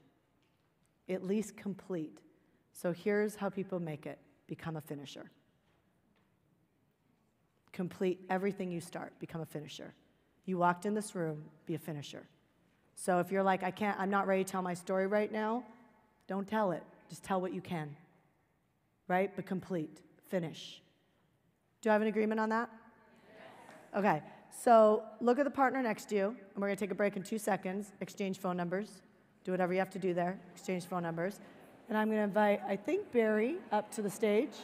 At least complete. So here's how people make it. Become a finisher. Complete everything you start. Become a finisher. You walked in this room, be a finisher. So if you're like, I'm not ready to tell my story right now, don't tell it. Just tell what you can. Right? But complete. Finish. Do I have an agreement on that? Yes. Okay. So look at the partner next to you, and we're going to take a break in 2 seconds. Exchange phone numbers. Do whatever you have to do there. Exchange phone numbers. And I'm going to invite, I think, Barry up to the stage.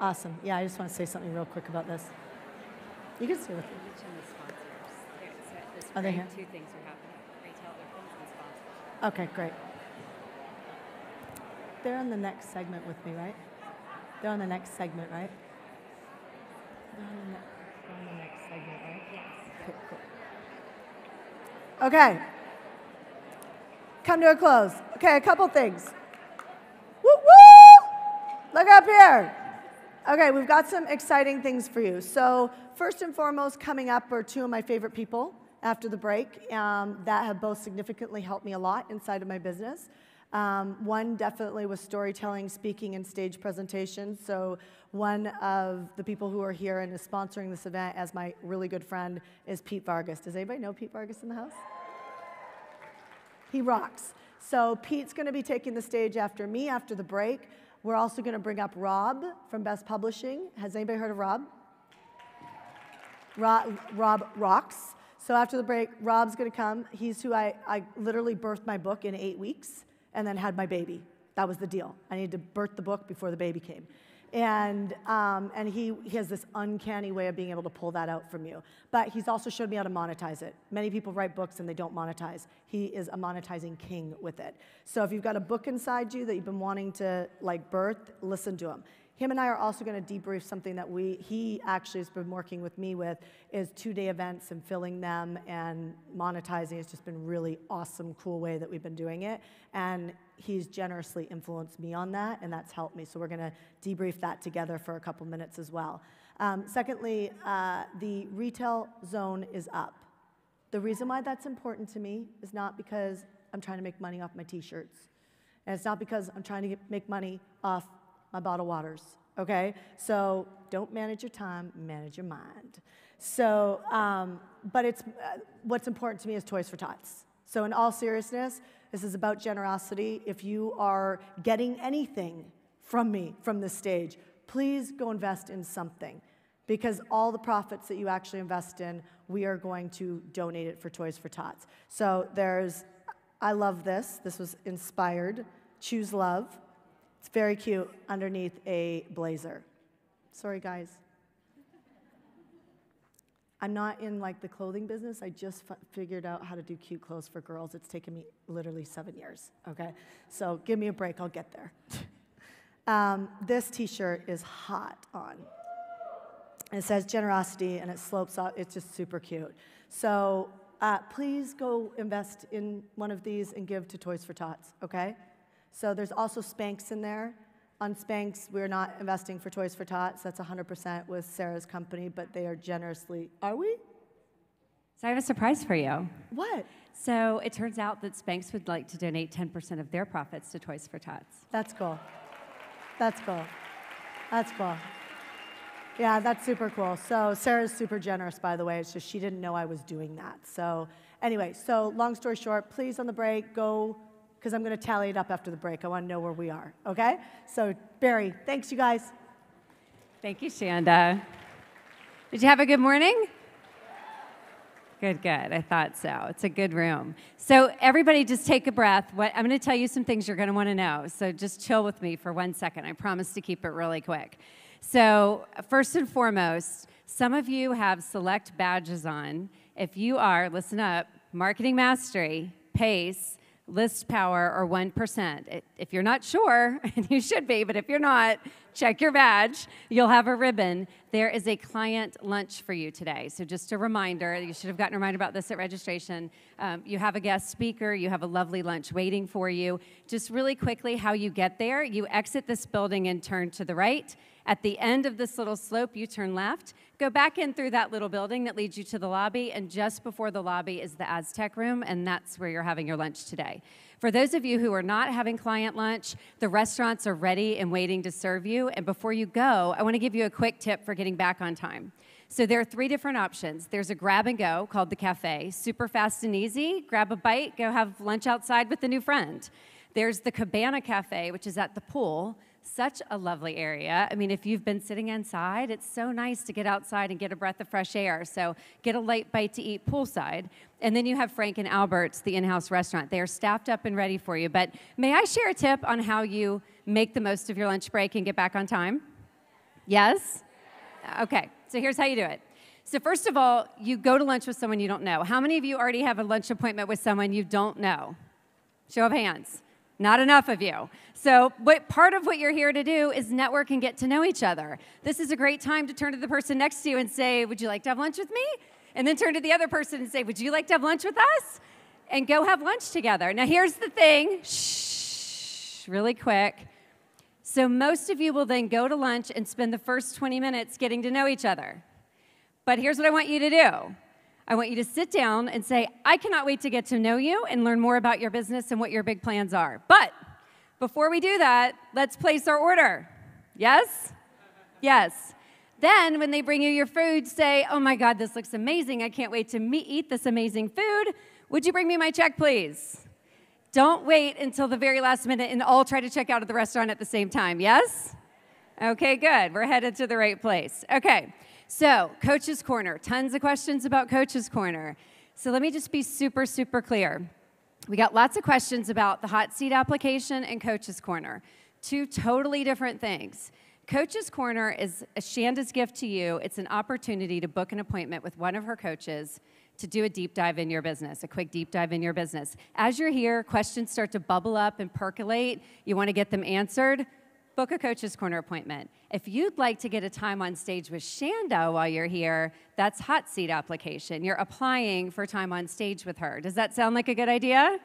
Awesome. Yeah, I just want to say something real quick about this. You can stay with me. Are they here? 2 things are happening. Retail opens and sponsors. Okay, great. They're in the next segment with me, right? They're on the next segment, right? They're on the next segment, right? Yes. Okay, cool. Okay. Come to a close. Okay, a couple things. Woo woo! Look up here. Okay, we've got some exciting things for you. So first and foremost, coming up are two of my favorite people after the break that have both significantly helped me a lot inside of my business. One definitely was storytelling, speaking, and stage presentations. So one of the people who are here and is sponsoring this event as my really good friend is Pete Vargas. Does anybody know Pete Vargas in the house? He rocks. So Pete's going to be taking the stage after me after the break. We're also going to bring up Rob from Best Publishing. Has anybody heard of Rob? Rob rocks. So after the break, Rob's going to come. He's who I literally birthed my book in 8 weeks and then had my baby. That was the deal. I needed to birth the book before the baby came. And he has this uncanny way of being able to pull that out from you. But he's also showed me how to monetize it. Many people write books and they don't monetize. He is a monetizing king with it. So if you've got a book inside you that you've been wanting to like birth, listen to him. Him and I are also going to debrief something that he actually has been working with me with is 2-day events and filling them and monetizing. It's just been really awesome, cool way that we've been doing it. And he's generously influenced me on that, and that's helped me. So we're going to debrief that together for a couple minutes as well. Secondly, the retail zone is up. The reason why that's important to me is not because I'm trying to make money off my t-shirts. And it's not because I'm trying to make money off my bottled waters, okay? So don't manage your time, manage your mind. So, but it's what's important to me is Toys for Tots. So in all seriousness, this is about generosity. If you are getting anything from me, from this stage, please go invest in something. Because all the profits that you actually invest in, we are going to donate it for Toys for Tots. So I love this. This was inspired. Choose Love. It's very cute underneath a blazer. Sorry, guys. I'm not in like the clothing business. I just figured out how to do cute clothes for girls. It's taken me literally 7 years, okay? So give me a break, I'll get there. This t-shirt is hot on. It says generosity and it slopes up. It's just super cute. So please go invest in one of these and give to Toys for Tots, okay? So there's also Spanx in there. On Spanx, we're not investing for Toys for Tots. That's 100% with Sarah's company, but they are generously, are we? So I have a surprise for you. What? So it turns out that Spanx would like to donate 10% of their profits to Toys for Tots. That's cool. That's cool. That's cool. Yeah, that's super cool. So Sarah's super generous, by the way. It's just she didn't know I was doing that. So anyway, so long story short, please on the break, go, because I'm going to tally it up after the break. I want to know where we are, okay? So Barry, thanks, you guys. Thank you, Shanda. Did you have a good morning? Good, good. I thought so. It's a good room. So everybody just take a breath. I'm going to tell you some things you're going to want to know. So just chill with me for 1 second. I promise to keep it really quick. So first and foremost, some of you have select badges on. If you are, listen up, Marketing Mastery, PACE, List Power, or 1%. If you're not sure, and you should be, but if you're not, check your badge. You'll have a ribbon. There is a client lunch for you today. So just a reminder, you should have gotten a reminder about this at registration. You have a guest speaker. You have a lovely lunch waiting for you. Just really quickly, how you get there, you exit this building and turn to the right. At the end of this little slope, you turn left. Go back in through that little building that leads you to the lobby, and just before the lobby is the Aztec room, and that's where you're having your lunch today. For those of you who are not having client lunch, the restaurants are ready and waiting to serve you, and before you go, I want to give you a quick tip for getting back on time. So there are 3 different options. There's a grab and go called the cafe, super fast and easy. Grab a bite, go have lunch outside with a new friend. There's the Cabana Cafe, which is at the pool. Such a lovely area. I mean, if you've been sitting inside, it's so nice to get outside and get a breath of fresh air. So get a light bite to eat poolside. And then you have Frank and Albert's, the in-house restaurant. They are staffed up and ready for you. But may I share a tip on how you make the most of your lunch break and get back on time? Yes? Okay, so here's how you do it. So first of all, you go to lunch with someone you don't know. How many of you already have a lunch appointment with someone you don't know? Show of hands. Not enough of you. So part of what you're here to do is network and get to know each other. This is a great time to turn to the person next to you and say, would you like to have lunch with me? And then turn to the other person and say, would you like to have lunch with us? And go have lunch together. Now here's the thing, shh, really quick. So most of you will then go to lunch and spend the first 20 minutes getting to know each other. But here's what I want you to do. I want you to sit down and say, I cannot wait to get to know you and learn more about your business and what your big plans are. But before we do that, let's place our order. Yes? Yes. Then when they bring you your food, say, oh my God, this looks amazing. I can't wait to eat this amazing food. Would you bring me my check, please? Don't wait until the very last minute and all try to check out of the restaurant at the same time. Yes? Okay, good. We're headed to the right place. Okay. So, Coach's Corner, tons of questions about Coach's Corner. So let me just be super, super clear. We got lots of questions about the hot seat application and Coach's Corner, two totally different things. Coach's Corner is Shanda's gift to you. It's an opportunity to book an appointment with one of her coaches to do a deep dive in your business, a quick deep dive in your business. As you're here, questions start to bubble up and percolate. You want to get them answered. Book a Coach's Corner appointment. If you'd like to get a time on stage with Shanda while you're here, that's hot seat application. You're applying for time on stage with her. Does that sound like a good idea?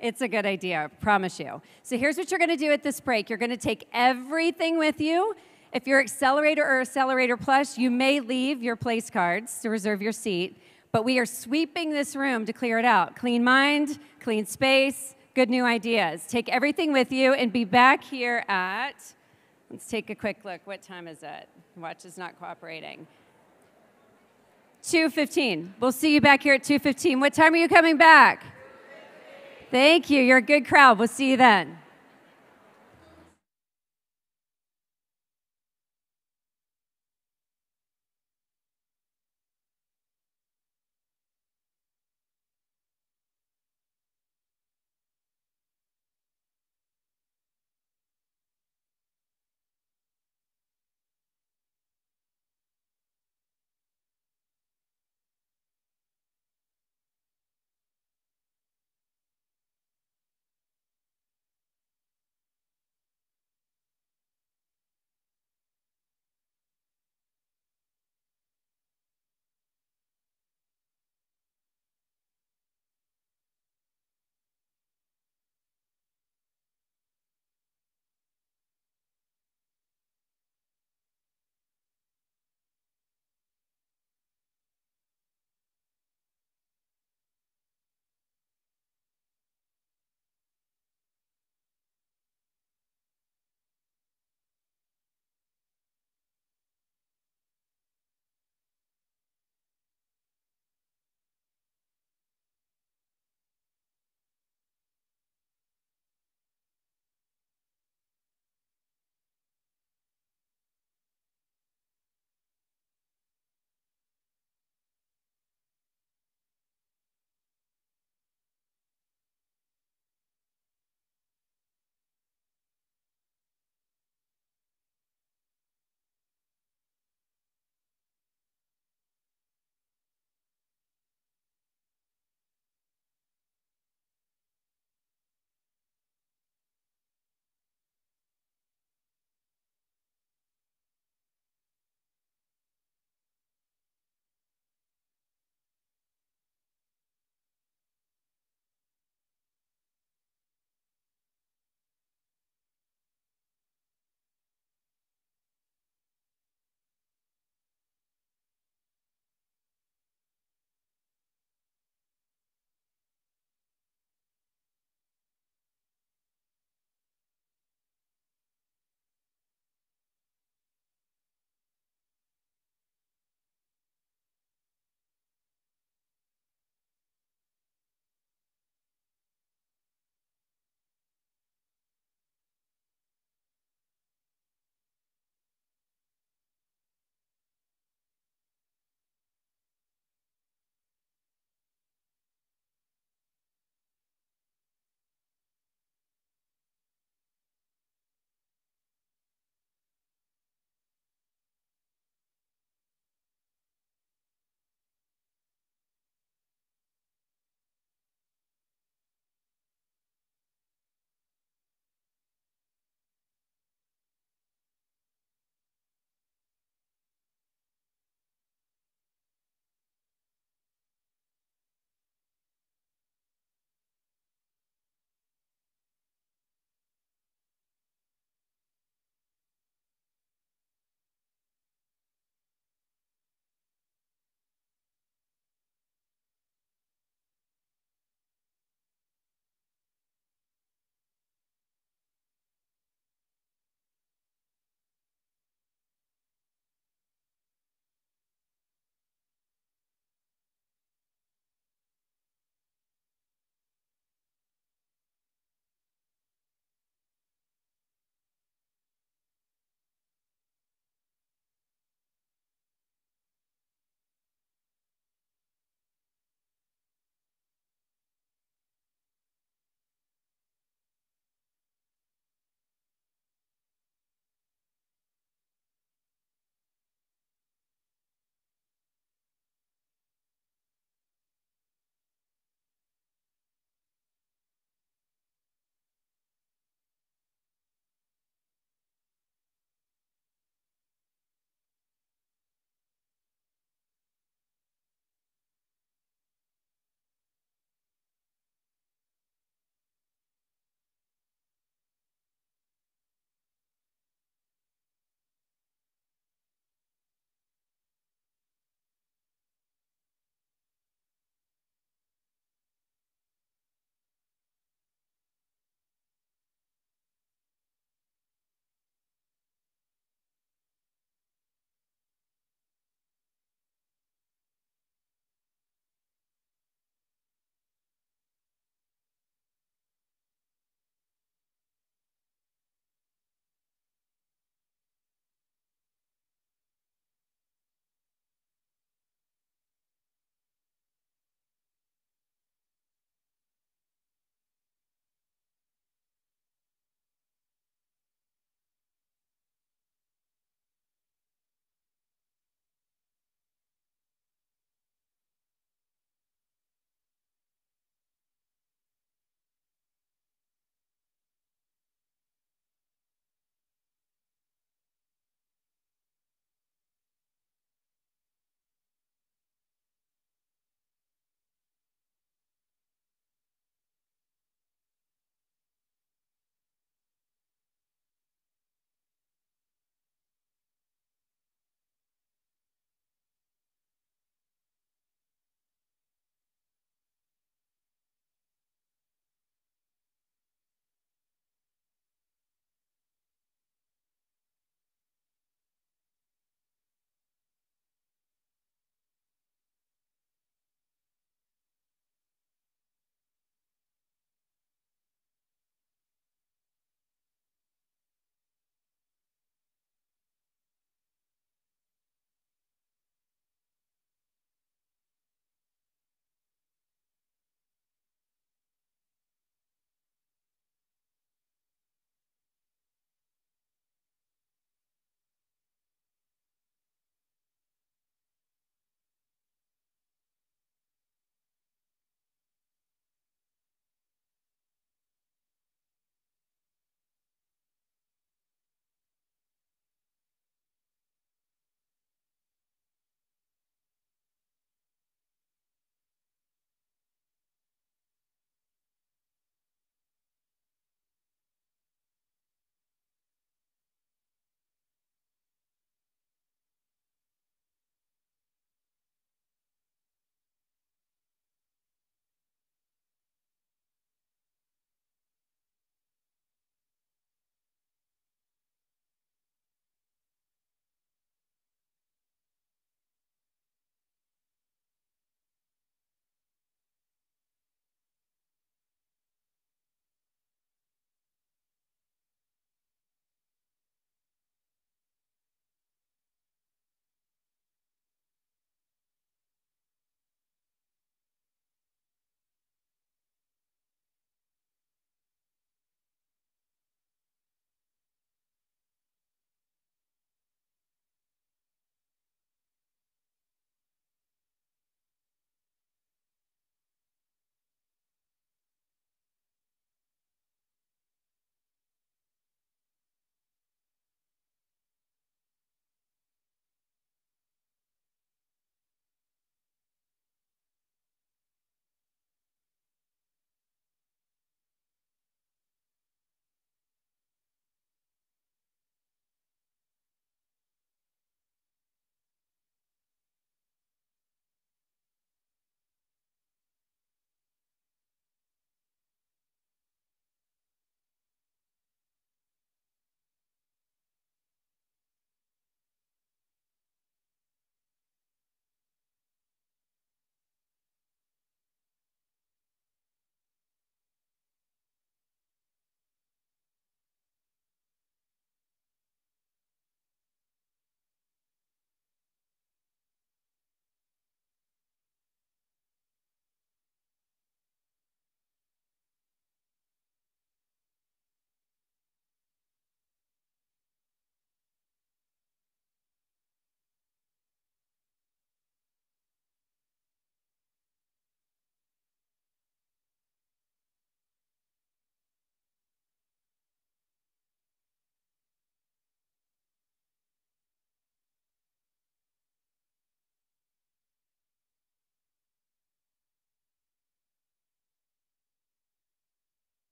It's a good idea, I promise you. So here's what you're going to do at this break. You're going to take everything with you. If you're Accelerator or Accelerator Plus, you may leave your place cards to reserve your seat, but we are sweeping this room to clear it out. Clean mind, clean space, good new ideas. Take everything with you and be back here at, let's take a quick look. What time is it? Watch is not cooperating. 2:15. We'll see you back here at 2:15. What time are you coming back? Thank you. You're a good crowd. We'll see you then.